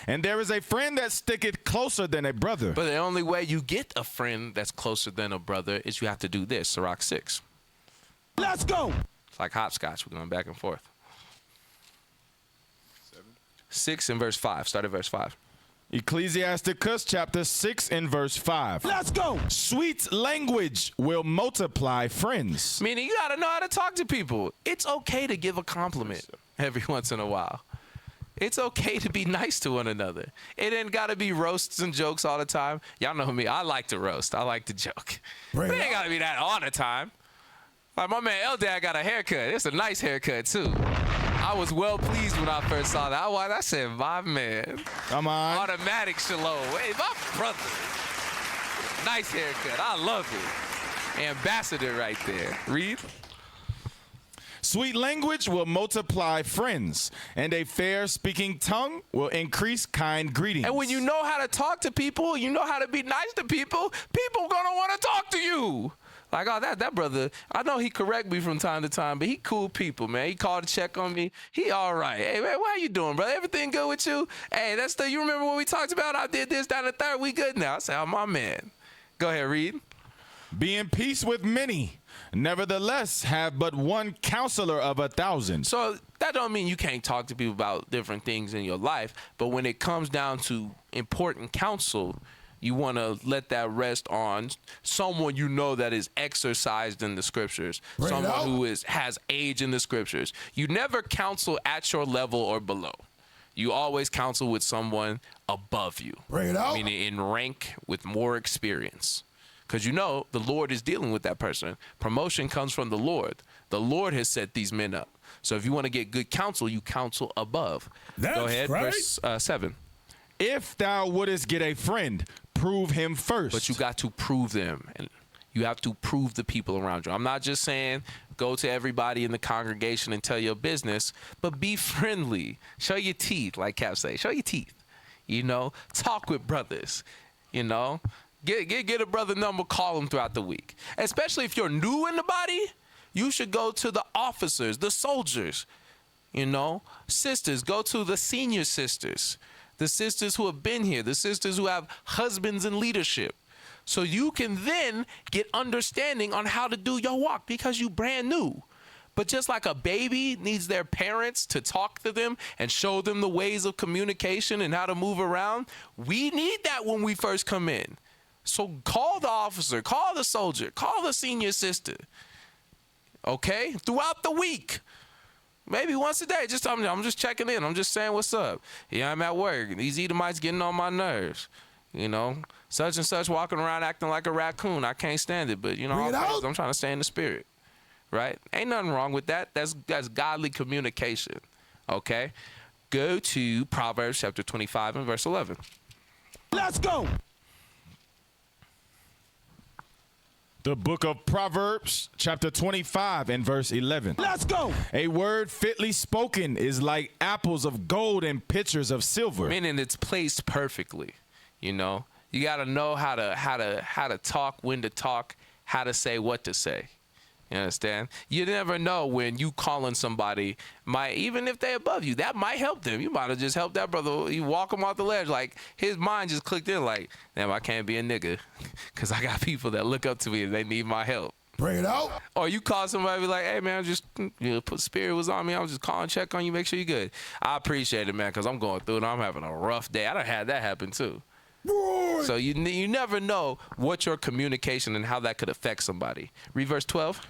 And there is a friend that sticketh closer than a brother. But the only way you get a friend that's closer than a brother is you have to do this. Sirach 6. Let's go! It's like hopscotch. We're going back and forth. 6 and verse 5. Start at verse 5. Ecclesiasticus chapter 6 and verse 5. Let's go. Sweet language will multiply friends. Meaning you got to know how to talk to people. It's okay to give a compliment every once in a while. It's okay to be nice to one another. It ain't got to be roasts and jokes all the time. Y'all know me. I like to roast. I like to joke. But it ain't got to be that all the time. Like my man Eldad got a haircut. It's a nice haircut, too. I was well pleased when I first saw that. I said, my man. Come on. Automatic shalom. Hey, my brother. Nice haircut. I love it. Ambassador right there. Read. Sweet language will multiply friends, and a fair speaking tongue will increase kind greetings. And when you know how to talk to people, you know how to be nice to people, people gonna want to talk to you. Like, oh, that brother, I know he correct me from time to time, but he cool people, man. He called to check on me. He all right. Hey, man, how you doing, brother? Everything good with you? Hey, you remember what we talked about? I did this down the third. We good now. I said, oh, my man. Go ahead, read. Be in peace with many. Nevertheless, have but one counselor of 1,000. So that don't mean you can't talk to people about different things in your life, but when it comes down to important counsel, you want to let that rest on someone you know that is exercised in the scriptures, someone who has age in the scriptures. You never counsel at your level or below. You always counsel with someone above you, meaning in rank with more experience. Because you know the Lord is dealing with that person. Promotion comes from the Lord. The Lord has set these men up. So if you want to get good counsel, you counsel above. Go ahead, verse 7. If thou wouldest get a friend, prove him first. But you got to prove them. And you have to prove the people around you. I'm not just saying go to everybody in the congregation and tell your business, but be friendly. Show your teeth, like Cap say. Show your teeth. You know, talk with brothers. You know, get a brother number, call them throughout the week. Especially if you're new in the body, you should go to the officers, the soldiers. You know, sisters, go to the senior sisters. The sisters who have been here, the sisters who have husbands in leadership. So you can then get understanding on how to do your walk because you brand new. But just like a baby needs their parents to talk to them and show them the ways of communication and how to move around, we need that when we first come in. So call the officer, call the soldier, call the senior sister, okay? Throughout the week. Maybe once a day. Just tell me, I'm just checking in. I'm just saying what's up. Yeah, I'm at work. These Edomites getting on my nerves. You know, such and such walking around acting like a raccoon. I can't stand it. But, you know, I'm trying to stay in the spirit. Right? Ain't nothing wrong with that. That's godly communication. Okay? Go to Proverbs chapter 25 and verse 11. Let's go. The book of Proverbs, chapter 25 and verse 11. Let's go. A word fitly spoken is like apples of gold and pitchers of silver. Meaning it's placed perfectly. You know, you got to know how to talk, when to talk, how to say what to say. You understand? You never know when you calling somebody, even if they're above you, that might help them. You might have just helped that brother. You walk him off the ledge, like his mind just clicked in, like, damn, I can't be a nigga because I got people that look up to me and they need my help. Bring it out. Or you call somebody, be like, hey, man, spirit was on me. I was just calling, check on you, make sure you're good. I appreciate it, man, because I'm going through it. I'm having a rough day. I done had that happen, too. Boy. So you never know what your communication and how that could affect somebody. Read verse 12.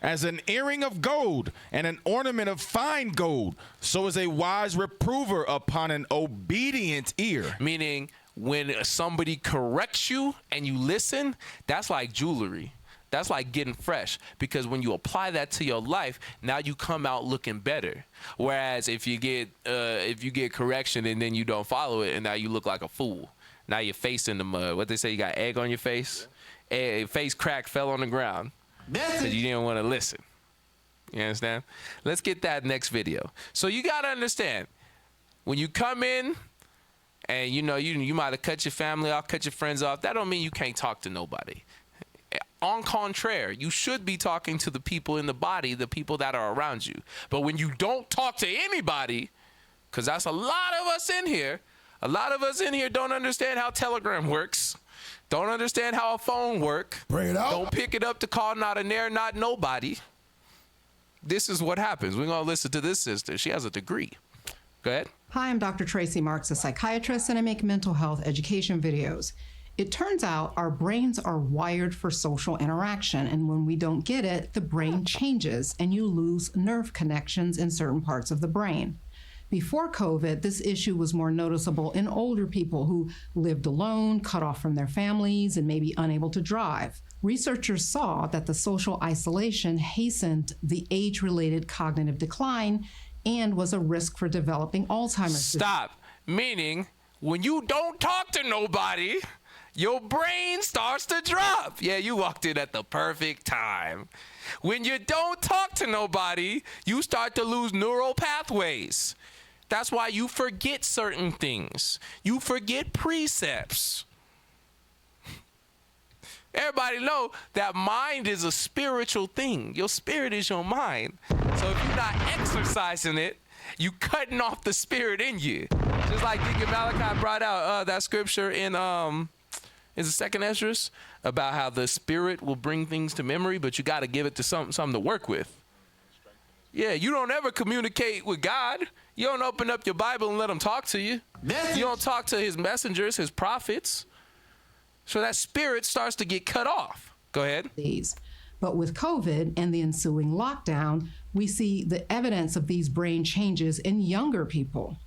As an earring of gold and an ornament of fine gold, so is a wise reprover upon an obedient ear. Meaning, when somebody corrects you and you listen, that's like jewelry. That's like getting fresh, because when you apply that to your life, now you come out looking better. Whereas if you get correction and then you don't follow it, and now you look like a fool. Now your face in the mud. What they say, you got egg on your face? Face crack fell on the ground. Because you didn't want to listen. You understand? Let's get that next video. So you got to understand, when you come in and you know you might have cut your family off, cut your friends off, that don't mean you can't talk to nobody. En contraire, you should be talking to the people in the body, the people that are around you. But when you don't talk to anybody, because that's a lot of us in here, don't understand how Telegram works. Don't understand how a phone works. Bring it out. Don't pick it up to call not a near, not nobody. This is what happens. We're going to listen to this sister. She has a degree. Go ahead. Hi, I'm Dr. Tracy Marks, a psychiatrist, and I make mental health education videos. It turns out our brains are wired for social interaction, and when we don't get it, the brain changes and you lose nerve connections in certain parts of the brain. Before COVID, this issue was more noticeable in older people who lived alone, cut off from their families, and maybe unable to drive. Researchers saw that the social isolation hastened the age-related cognitive decline and was a risk for developing Alzheimer's. Stop. Meaning, when you don't talk to nobody, your brain starts to drop. Yeah, you walked in at the perfect time. When you don't talk to nobody, you start to lose neural pathways. That's why you forget certain things. You forget precepts. Everybody know that mind is a spiritual thing. Your spirit is your mind. So if you're not exercising it, you cutting off the spirit in you. Just like Deacon Malachi brought out that scripture in is the second Esdras about how the spirit will bring things to memory, but you got to give it to something to work with. Yeah, you don't ever communicate with God. You don't open up your Bible and let him talk to you. You don't talk to his messengers, his prophets. So that spirit starts to get cut off. Go ahead. But with COVID and the ensuing lockdown, we see the evidence of these brain changes in younger people.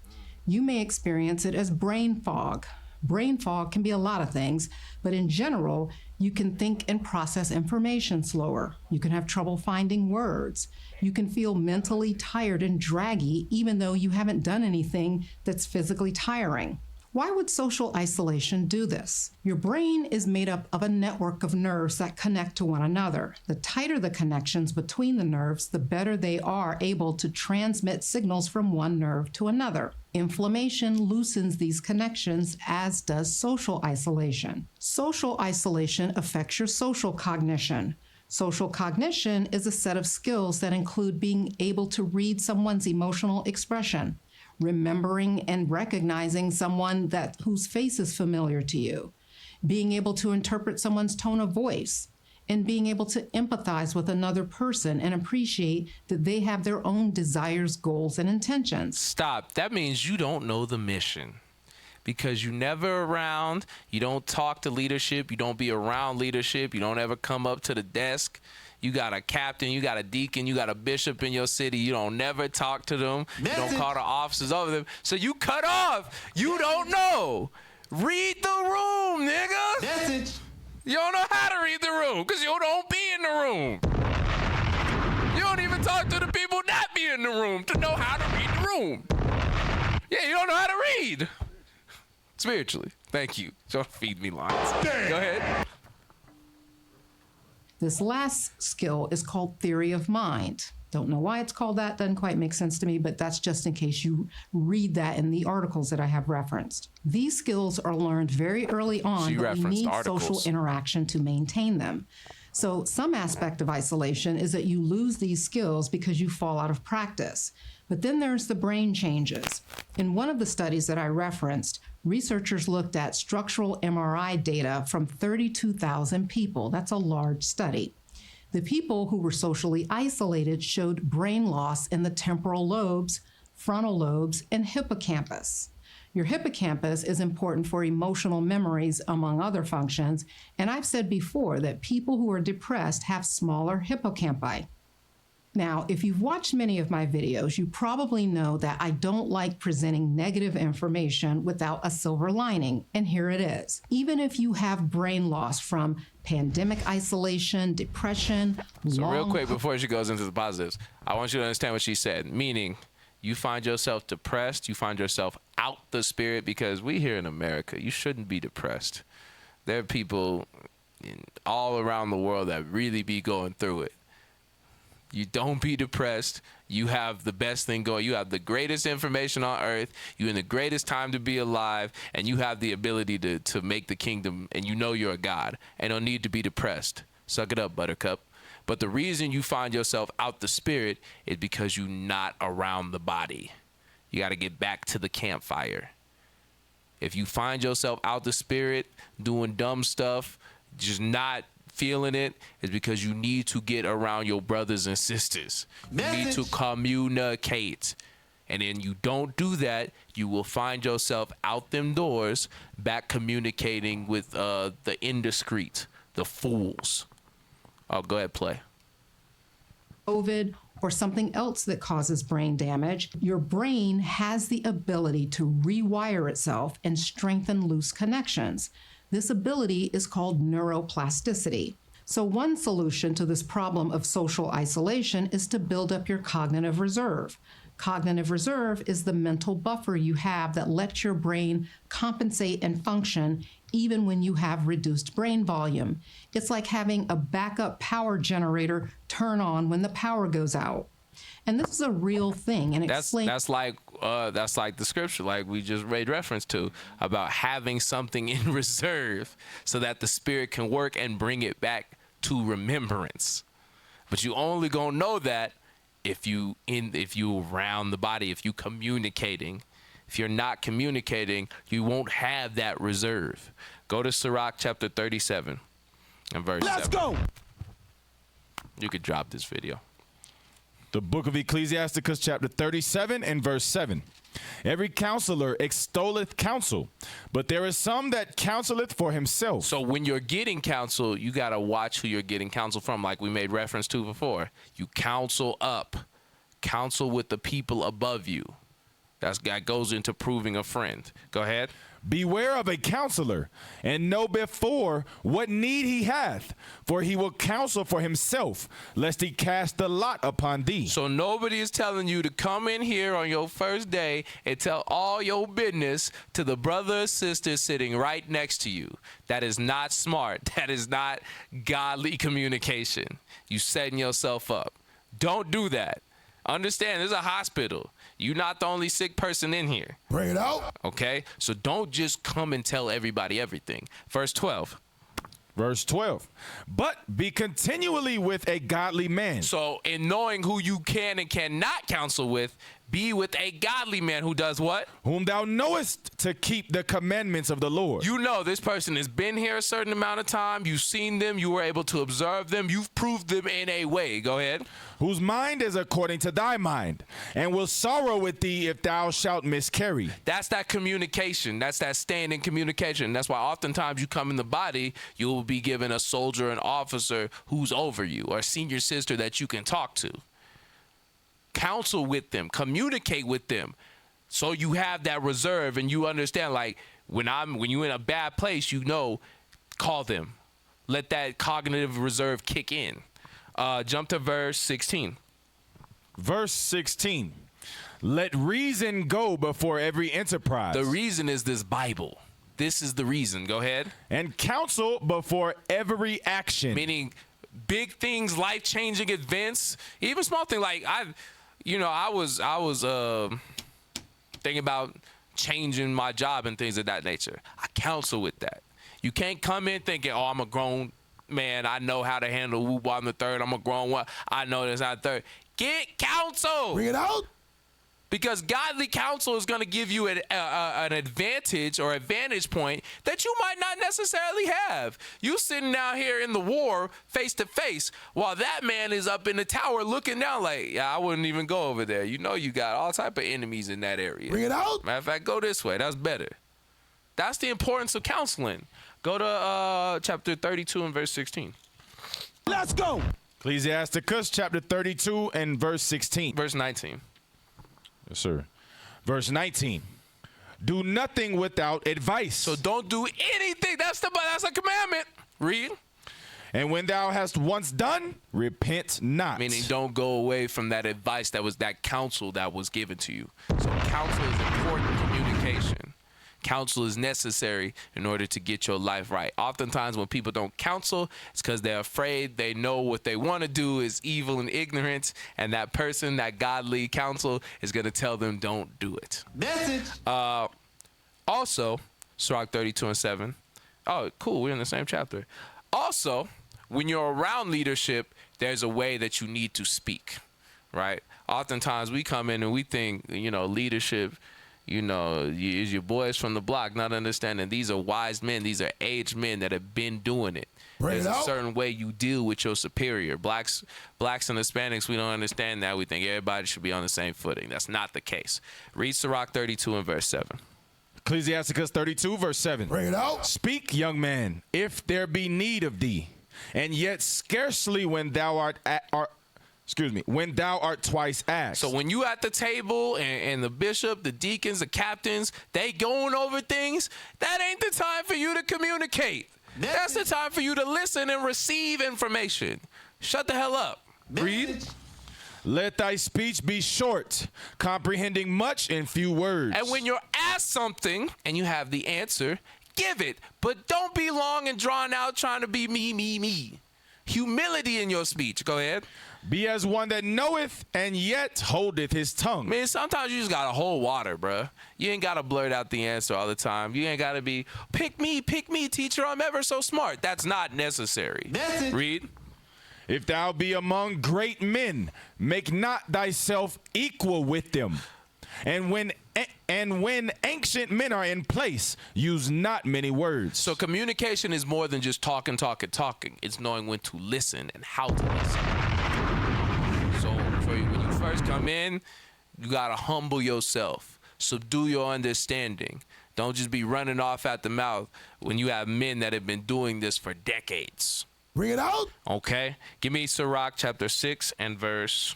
You may experience it as brain fog. Brain fog can be a lot of things, but in general, you can think and process information slower. You can have trouble finding words. You can feel mentally tired and draggy, even though you haven't done anything that's physically tiring. Why would social isolation do this? Your brain is made up of a network of nerves that connect to one another. The tighter the connections between the nerves, the better they are able to transmit signals from one nerve to another. Inflammation loosens these connections, as does social isolation. Social isolation affects your social cognition. Social cognition is a set of skills that include being able to read someone's emotional expression, remembering and recognizing someone whose face is familiar to you, being able to interpret someone's tone of voice, in being able to empathize with another person and appreciate that they have their own desires, goals, and intentions. Stop. That means you don't know the mission. Because you never around, you don't talk to leadership, you don't be around leadership, you don't ever come up to the desk. You got a captain, you got a deacon, you got a bishop in your city. You don't never talk to them. You don't call the officers over them. So you cut off. You don't know. Read the room, nigga. Message. You don't know how to read the room because you don't be in the room. You don't even talk to the people that be in the room to know how to read the room. Yeah, you don't know how to read. Spiritually. Thank you. Don't feed me lines. Go ahead. This last skill is called theory of mind. Don't know why it's called that, doesn't quite make sense to me, but that's just in case you read that in the articles that I have referenced. These skills are learned very early on, but we need social interaction to maintain them. So some aspect of isolation is that you lose these skills because you fall out of practice. But then there's the brain changes. In one of the studies that I referenced, researchers looked at structural MRI data from 32,000 people. That's a large study. The people who were socially isolated showed brain loss in the temporal lobes, frontal lobes, and hippocampus. Your hippocampus is important for emotional memories, among other functions, and I've said before that people who are depressed have smaller hippocampi. Now, if you've watched many of my videos, you probably know that I don't like presenting negative information without a silver lining, and here it is. Even if you have brain loss from pandemic isolation, depression, So real quick, before she goes into the positives, I want you to understand what she said, meaning you find yourself depressed, you find yourself out the spirit, because we here in America, you shouldn't be depressed. There are people all around the world that really be going through it. You don't be depressed. You have the best thing going. You have the greatest information on earth. You're in the greatest time to be alive, and you have the ability to make the kingdom, and you know you're a God, and don't need to be depressed. Suck it up, buttercup. But the reason you find yourself out the spirit is because you're not around the body. You got to get back to the campfire. If you find yourself out the spirit, doing dumb stuff, just not feeling it, is because you need to get around your brothers and sisters. You need to communicate. And then you don't do that, you will find yourself out them doors back communicating with the indiscreet, the fools. Oh, go ahead, play. COVID or something else that causes brain damage, your brain has the ability to rewire itself and strengthen loose connections. This ability is called neuroplasticity. So one solution to this problem of social isolation is to build up your cognitive reserve. Cognitive reserve is the mental buffer you have that lets your brain compensate and function even when you have reduced brain volume. It's like having a backup power generator turn on when the power goes out. And this is a real thing. And that's like the scripture, like we just made reference to, about having something in reserve so that the spirit can work and bring it back to remembrance. But you only gonna know that if you around the body, if you communicating. If you're not communicating, you won't have that reserve. Go to Sirach chapter 37 and verse 7. Let's go. You could drop this video. The book of Ecclesiasticus chapter 37 and verse 7. Every counselor extolleth counsel, but there is some that counseleth for himself. So when you're getting counsel, you got to watch who you're getting counsel from, like we made reference to before. You counsel up. Counsel with the people above you. That goes into proving a friend. Go ahead. Beware of a counselor, and know before what need he hath, for he will counsel for himself, lest he cast the lot upon thee. So nobody is telling you to come in here on your first day and tell all your business to the brother or sister sitting right next to you. That is not smart. That is not godly communication. You setting yourself up. Don't do that. Understand, there's a hospital. You're not the only sick person in here. Bring it out. Okay? So don't just come and tell everybody everything. Verse 12. Verse 12. But be continually with a godly man. So in knowing who you can and cannot counsel with, Be with a godly man who does what? Whom thou knowest to keep the commandments of the Lord. You know this person has been here a certain amount of time. You've seen them. You were able to observe them. You've proved them in a way. Go ahead. Whose mind is according to thy mind, and will sorrow with thee if thou shalt miscarry. That's that communication. That's that standing communication. That's why oftentimes you come in the body, you will be given a soldier, an officer who's over you, or a senior sister that you can talk to. Counsel with them, communicate with them, so you have that reserve and you understand, like, when you're in a bad place, you know, call them. Let that cognitive reserve kick in. Jump to verse 16. Verse 16. Let reason go before every enterprise. The reason is this Bible. This is the reason. Go ahead. And counsel before every action. Meaning big things, life-changing events, even small things. Like I was thinking about changing my job and things of that nature. I counsel with that. You can't come in thinking, oh, I'm a grown man, I know how to handle whoop, I'm the third, I'm a grown one, I know this, I'm the third. Get counsel. Bring it out. Because godly counsel is going to give you an advantage or a vantage point that you might not necessarily have. You sitting down here in the war face to face while that man is up in the tower looking down like, yeah, I wouldn't even go over there. You know you got all type of enemies in that area. Bring it out. Matter of fact, go this way. That's better. That's the importance of counseling. Go to chapter 32 and verse 16. Let's go. Ecclesiasticus chapter 32 and verse 16. Verse 19. Yes, sir. Verse 19. Do nothing without advice. So don't do anything. That's a commandment. Read. And when thou hast once done, repent not. Meaning don't go away from that advice that counsel that was given to you. So counsel is important communication. Counsel is necessary in order to get your life right. Oftentimes when people don't counsel, it's because they're afraid. They know what they want to do is evil and ignorant, and that person, that godly counsel, is going to tell them don't do it. Message. Also, Sirach 32 and 7. Oh, cool. We're in the same chapter. Also, when you're around leadership, there's a way that you need to speak, right? Oftentimes we come in and we think, leadership, is your boys from the block, not understanding these are wise men. These are aged men that have been doing it. There's a certain way you deal with your superior. Blacks and Hispanics, we don't understand that. We think everybody should be on the same footing. That's not the case. Read Sirach 32 and verse 7. Ecclesiasticus 32 verse 7. Bring it out. Speak, young man, if there be need of thee, and yet scarcely when thou art twice asked. So when you at the table and the bishop, the deacons, the captains, they going over things, that ain't the time for you to communicate. That's the time for you to listen and receive information. Shut the hell up. Read. Let thy speech be short, comprehending much in few words. And when you're asked something and you have the answer, give it. But don't be long and drawn out trying to be me. Humility in your speech. Go ahead. Be as one that knoweth and yet holdeth his tongue. Man, sometimes you just gotta hold water, bruh. You ain't gotta blurt out the answer all the time. You ain't gotta be, pick me, teacher, I'm ever so smart. That's not necessary. Read. If thou be among great men, make not thyself equal with them. And when ancient men are in place, use not many words. So communication is more than just talking. It's knowing when to listen and how to listen. So when you first come in, you gotta humble yourself, subdue your understanding. Don't just be running off at the mouth when you have men that have been doing this for decades. Bring it out. Okay, give me Sirach chapter 6 and verse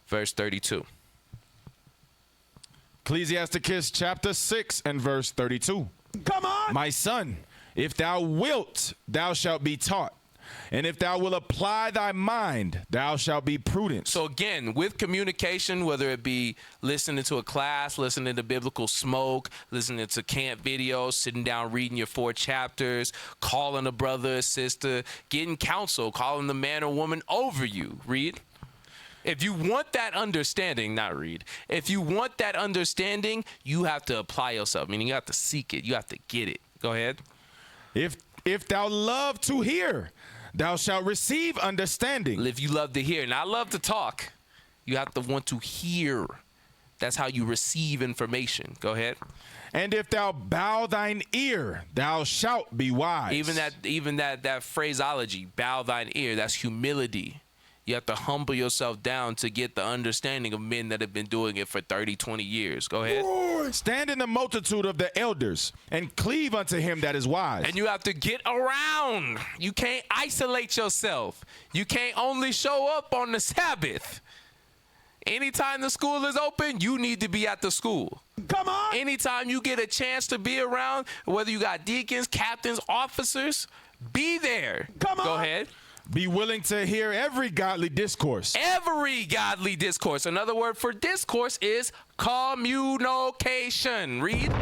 32. Ecclesiasticus chapter 6 and verse 32. Come on. My son, if thou wilt, thou shalt be taught. And if thou wilt apply thy mind, thou shalt be prudent. So again, with communication, whether it be listening to a class, listening to biblical smoke, listening to camp videos, sitting down reading your 4 chapters, calling a brother or sister, getting counsel, calling the man or woman over you. Read. If you want that understanding, if you want that understanding, you have to apply yourself, meaning you have to seek it. You have to get it. Go ahead. If thou love to hear, thou shalt receive understanding. If you love to hear, and I love to talk, you have to want to hear. That's how you receive information. Go ahead. And if thou bow thine ear, thou shalt be wise. Even that phraseology, bow thine ear, that's humility. You have to humble yourself down to get the understanding of men that have been doing it for 30, 20 years. Go ahead. Stand in the multitude of the elders and cleave unto him that is wise. And you have to get around. You can't isolate yourself. You can't only show up on the Sabbath. Anytime the school is open, you need to be at the school. Come on. Anytime you get a chance to be around, whether you got deacons, captains, officers, be there. Come on. Go ahead. Be willing to hear every godly discourse. Every godly discourse. Another word for discourse is communication. Read.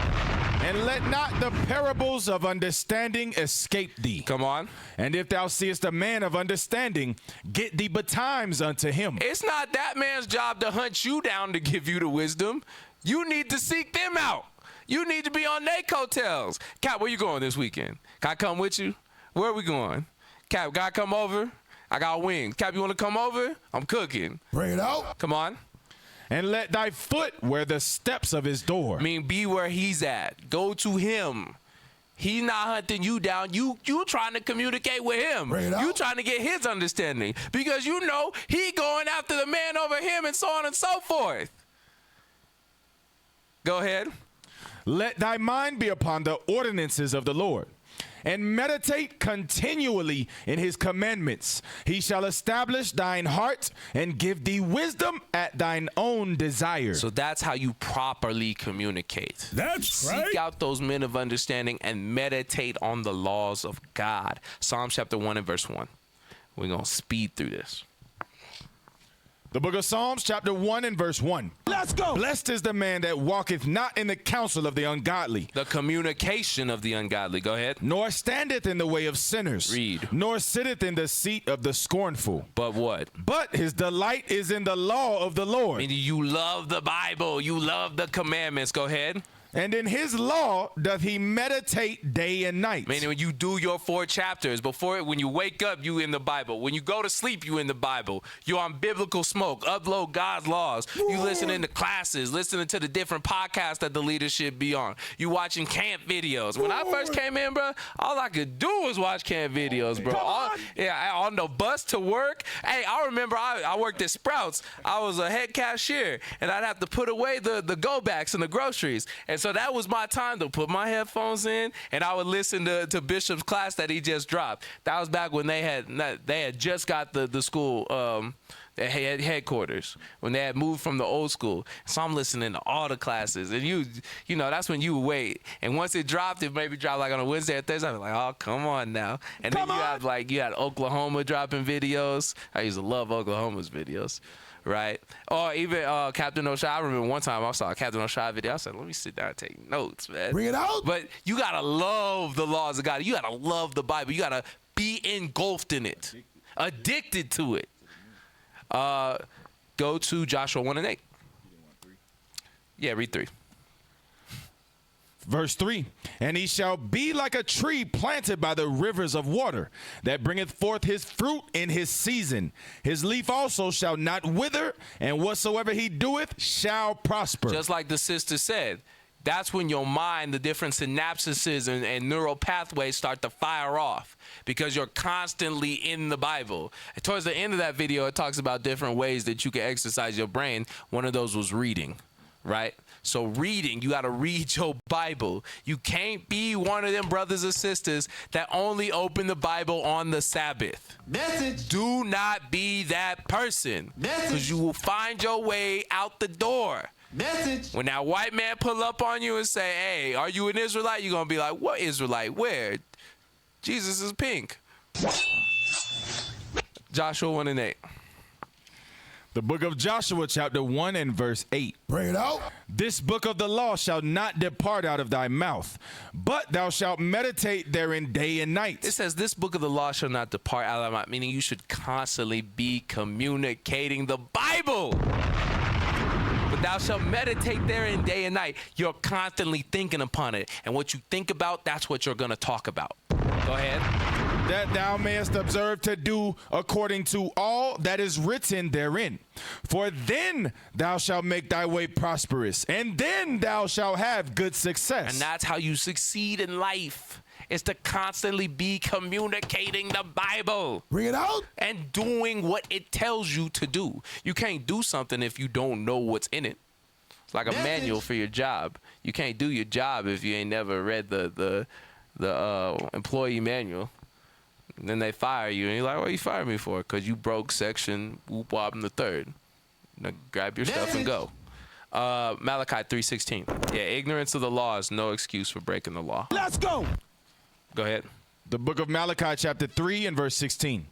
And let not the parables of understanding escape thee. Come on. And if thou seest a man of understanding, get thee betimes unto him. It's not that man's job to hunt you down to give you the wisdom. You need to seek them out. You need to be on their coattails. Cap, where you going this weekend? Can I come with you? Where are we going? Cap, gotta come over? I got wings. Cap, you want to come over? I'm cooking. Bring it out. Come on. And let thy foot wear the steps of his door. I mean, be where he's at. Go to him. He's not hunting you down. You trying to communicate with him. Bring it out. You trying to get his understanding. Because you know he going after the man over him and so on and so forth. Go ahead. Let thy mind be upon the ordinances of the Lord, and meditate continually in his commandments. He shall establish thine heart and give thee wisdom at thine own desire. So that's how you properly communicate. That's right. Seek out those men of understanding and meditate on the laws of God. Psalms chapter 1 and verse 1. We're going to speed through this. The book of Psalms, chapter 1 and verse 1. Let's go. Blessed is the man that walketh not in the counsel of the ungodly, The communication of the ungodly. Go ahead. nor standeth in the way of sinners, Read. nor sitteth in the seat of the scornful. But what? But his delight is in the law of the Lord, Meaning you love the Bible. You love the commandments. Go ahead. and in his law doth he meditate day and night. Meaning when you do your 4 chapters, when you wake up, you in the Bible. When you go to sleep, you in the Bible. You're on biblical smoke. Upload God's laws. You listening to classes, listening to the different podcasts that the leadership be on. You watching camp videos. When I first came in, bro, all I could do was watch camp videos, bro. On the bus to work. Hey, I remember I worked at Sprouts. I was a head cashier, and I'd have to put away the go-backs and the groceries. And so that was my time to put my headphones in, and I would listen to Bishop's class that he just dropped. That was back when they had just got the school headquarters, when they had moved from the old school. So I'm listening to all the classes, and you know that's when you wait. And once it dropped, it maybe dropped like on a Wednesday or Thursday. I was like, oh, come on now. And then you had Oklahoma dropping videos. I used to love Oklahoma's videos. Right? Or even Captain O'Shea. I remember one time I saw a Captain O'Shea video. I said, let me sit down and take notes, man. Bring it out. But you got to love the laws of God. You got to love the Bible. You got to be engulfed in it, addicted to it. Go to Joshua 1 and 8. Yeah, read 3. Verse 3, and he shall be like a tree planted by the rivers of water, that bringeth forth his fruit in his season. His leaf also shall not wither, and whatsoever he doeth shall prosper. Just like the sister said, that's when your mind, the different synapses and neural pathways start to fire off, because you're constantly in the Bible. And towards the end of that video, it talks about different ways that you can exercise your brain. One of those was reading, right? So reading, you got to read your Bible. You can't be one of them brothers or sisters that only open the Bible on the Sabbath. Message. Do not be that person, because you will find your way out the door. Message. When that white man pull up on you and say, hey, are you an Israelite? You're going to be like, what Israelite? Where? Jesus is pink. Joshua 1 and 8. The book of Joshua, chapter 1 and verse 8. Bring it out. This book of the law shall not depart out of thy mouth, but thou shalt meditate therein day and night. It says this book of the law shall not depart out of thy mouth, meaning you should constantly be communicating the Bible. But thou shalt meditate therein day and night. You're constantly thinking upon it. And what you think about, that's what you're going to talk about. Go ahead. that thou mayest observe to do according to all that is written therein. For then thou shalt make thy way prosperous, and then thou shalt have good success. And that's how you succeed in life. Is to constantly be communicating the Bible. Bring it out. And doing what it tells you to do. You can't do something if you don't know what's in it. It's like a manual for your job. You can't do your job if you ain't never read the employee manual. And then they fire you, and you're like, what you fired me for? Because you broke section whoop wop and the third. Now grab your stuff and go. Malachi 3:16. Yeah, ignorance of the law is no excuse for breaking the law. Let's go. Go ahead. The book of Malachi chapter 3 and verse 16.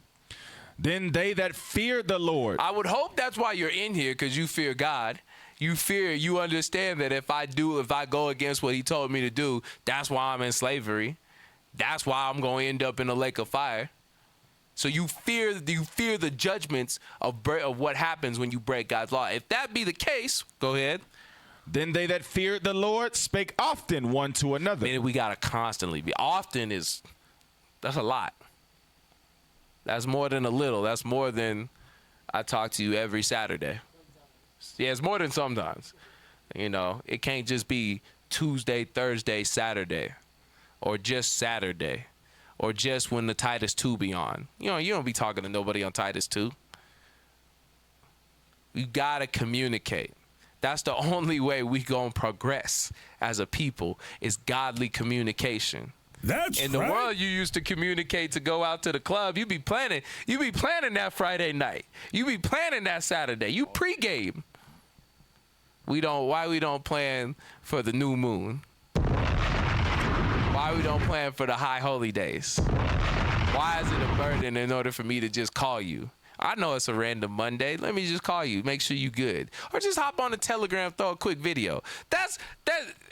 Then they that fear the Lord. I would hope that's why you're in here, because you fear God. You understand that if I go against what he told me to do, that's why I'm in slavery. That's why I'm going to end up in a lake of fire. So you fear the judgments of what happens when you break God's law. If that be the case, go ahead. Then they that feared the Lord spake often one to another. Meaning we got to constantly be. Often that's a lot. That's more than a little. That's more than I talk to you every Saturday. Yeah, it's more than sometimes. You know, it can't just be Tuesday, Thursday, Saturday, or just Saturday, or just when the Titus 2 be on. You know, you don't be talking to nobody on Titus 2. You got to communicate. That's the only way we gonna progress as a people is godly communication. That's in the world, you used to communicate to go out to the club. You be planning that Friday night. You be planning that Saturday. You pregame. Why we don't plan for the new moon? Why we don't plan for the high holy days? Why is it a burden in order for me to just call you? I know it's a random Monday. Let me just call you, make sure you good. Or just hop on the Telegram, throw a quick video. That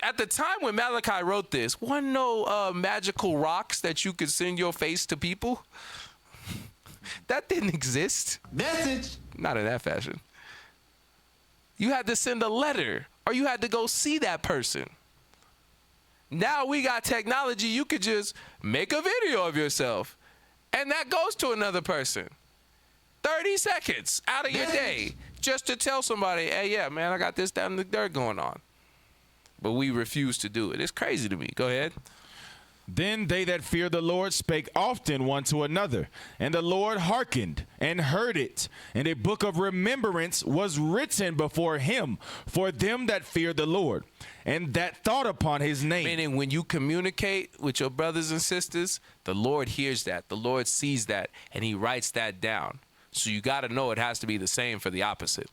at the time when Malachi wrote this, wasn't no magical rocks that you could send your face to people. That didn't exist. Message. Not in that fashion. You had to send a letter, or you had to go see that person. Now we got technology. You could just make a video of yourself, and that goes to another person. 30 seconds out of your day just to tell somebody, hey, yeah, man, I got this down in the dirt going on. But we refuse to do it. It's crazy to me. Go ahead. Then they that fear the Lord spake often one to another, and the Lord hearkened and heard it. And a book of remembrance was written before him for them that fear the Lord, and that thought upon his name. Meaning when you communicate with your brothers and sisters, the Lord hears that. The Lord sees that, and he writes that down. So you got to know it has to be the same for the opposite.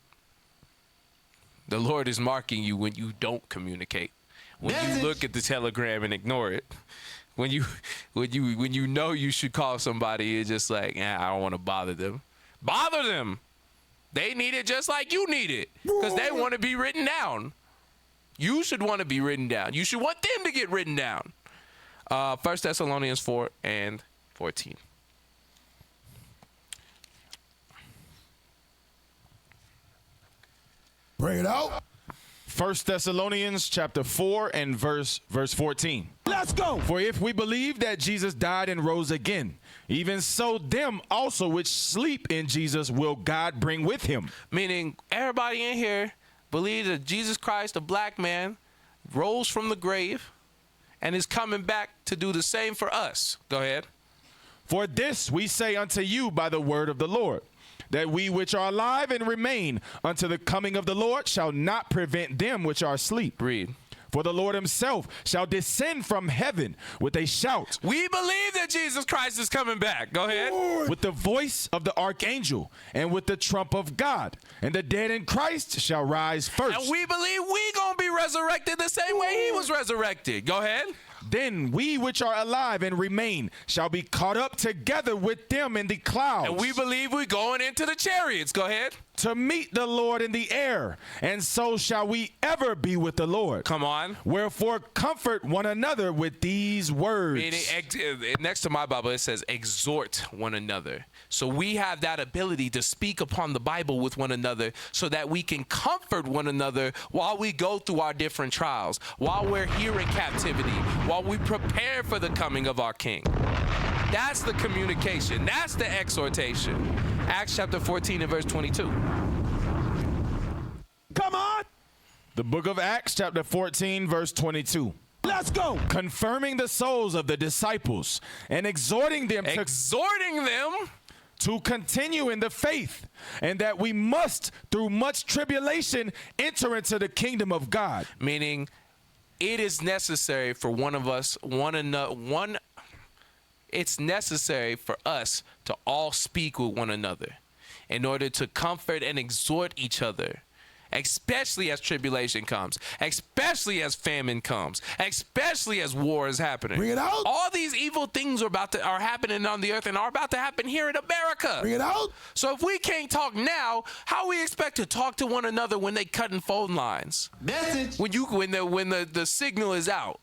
The Lord is marking you when you don't communicate. When you look at the Telegram and ignore it. When you know you should call somebody, you're just like, I don't want to bother them. Bother them. They need it just like you need it. Because they want to be written down. You should want to be written down. You should want them to get written down. 1 Thessalonians 4 and 14. Bring it out. 1 Thessalonians chapter 4 and verse 14. Let's go. For if we believe that Jesus died and rose again, even so them also which sleep in Jesus will God bring with him. Meaning everybody in here believes that Jesus Christ, a black man, rose from the grave and is coming back to do the same for us. Go ahead. For this we say unto you by the word of the Lord, that we which are alive and remain unto the coming of the Lord shall not prevent them which are asleep. Read. For the Lord himself shall descend from heaven with a shout. We believe that Jesus Christ is coming back. Go ahead. With the voice of the archangel and with the trump of God. And the dead in Christ shall rise first. And we believe we going to be resurrected the same way he was resurrected. Go ahead. Then we which are alive and remain shall be caught up together with them in the clouds. And we believe we're going into the chariots. Go ahead. To meet the Lord in the air, and so shall we ever be with the Lord. Come on. Wherefore comfort one another with these words. Meaning, next to my Bible, it says exhort one another. So we have that ability to speak upon the Bible with one another so that we can comfort one another while we go through our different trials, while we're here in captivity, while we prepare for the coming of our King. That's the communication. That's the exhortation. Acts chapter 14 and verse 22. Come on. The book of Acts, chapter 14, verse 22. Let's go. Confirming the souls of the disciples and exhorting them to continue in the faith, and that we must, through much tribulation, enter into the kingdom of God. Meaning, it is necessary for it's necessary for us to all speak with one another in order to comfort and exhort each other, especially as tribulation comes, especially as famine comes, especially as war is happening. Bring it out. All these evil things are happening on the earth and are about to happen here in America. Bring it out. So if we can't talk now, how we expect to talk to one another when they cutting phone lines? Message. When the signal is out,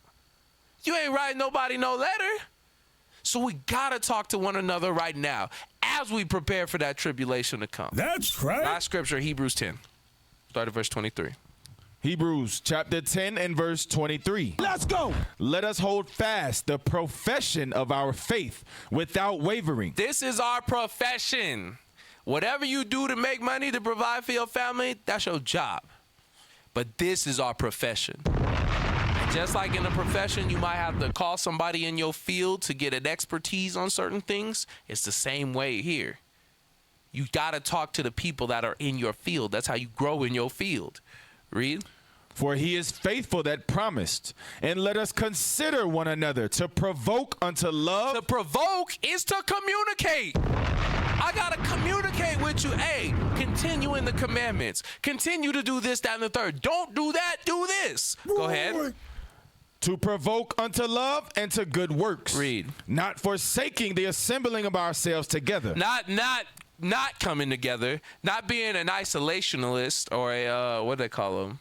you ain't writing nobody no letter. So we gotta talk to one another right now as we prepare for that tribulation to come. That's right. Last scripture, Hebrews 10. Start at verse 23. Hebrews chapter 10 and verse 23. Let's go. Let us hold fast the profession of our faith without wavering. This is our profession. Whatever you do to make money to provide for your family, that's your job. But this is our profession. And just like in a profession, you might have to call somebody in your field to get an expertise on certain things. It's the same way here. You got to talk to the people that are in your field. That's how you grow in your field. Read. For he is faithful that promised, and let us consider one another to provoke unto love. To provoke is to communicate. I got to communicate with you. Hey, continue in the commandments. Continue to do this, that, and the third. Don't do that. Do this. Go ahead. To provoke unto love and to good works. Read. Not forsaking the assembling of ourselves together. Not coming together. Not being an isolationalist or a, what do they call them?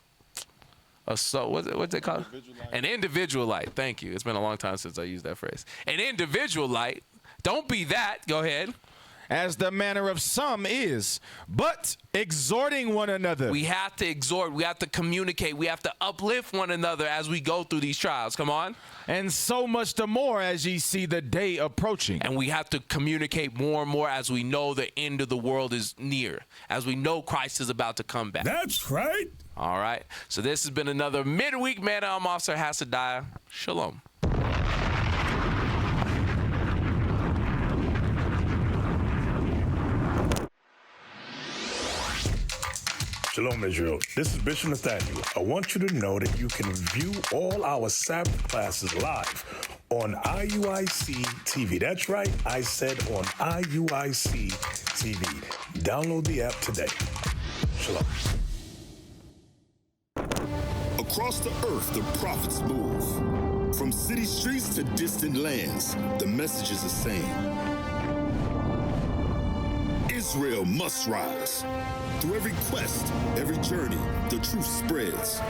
What's they call? An individualite. Thank you. It's been a long time since I used that phrase. An individualite. Don't be that. Go ahead. As the manner of some is, but exhorting one another. We have to exhort. We have to communicate. We have to uplift one another as we go through these trials. Come on. And so much the more as ye see the day approaching. And we have to communicate more and more as we know the end of the world is near, as we know Christ is about to come back. That's right. All right. So this has been another midweek Man. I'm Officer Hasadiah. Shalom. Shalom, Israel. This is Bishop Nathaniel. I want you to know that you can view all our Sabbath classes live on IUIC TV. That's right, I said on IUIC TV. Download the app today. Shalom. Across the earth, the prophets move. From city streets to distant lands, the message is the same. Israel must rise. Through every quest, every journey, the truth spreads.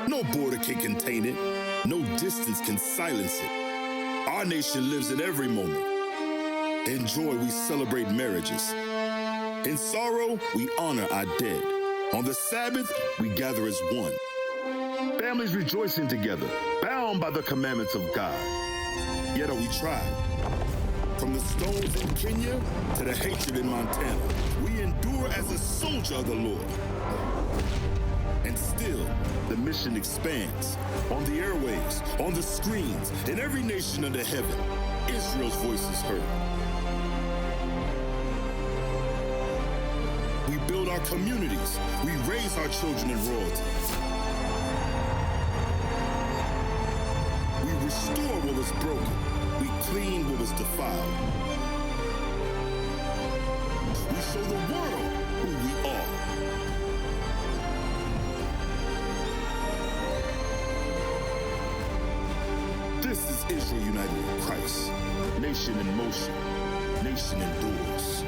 No border can contain it. No distance can silence it. Our nation lives in every moment. In joy, we celebrate marriages. In sorrow, we honor our dead. On the Sabbath, we gather as one. Families rejoicing together, bound by the commandments of God. Yet are we tried. From the stones in Kenya to the hatred in Montana, we endure as a soldier of the Lord. And still, the mission expands. On the airwaves, on the screens, in every nation under heaven, Israel's voice is heard. We build our communities. We raise our children in royalty. We restore what was broken. We clean what was defiled. We show the world who we are. This is Israel united in Christ. Nation in motion. Nation endures.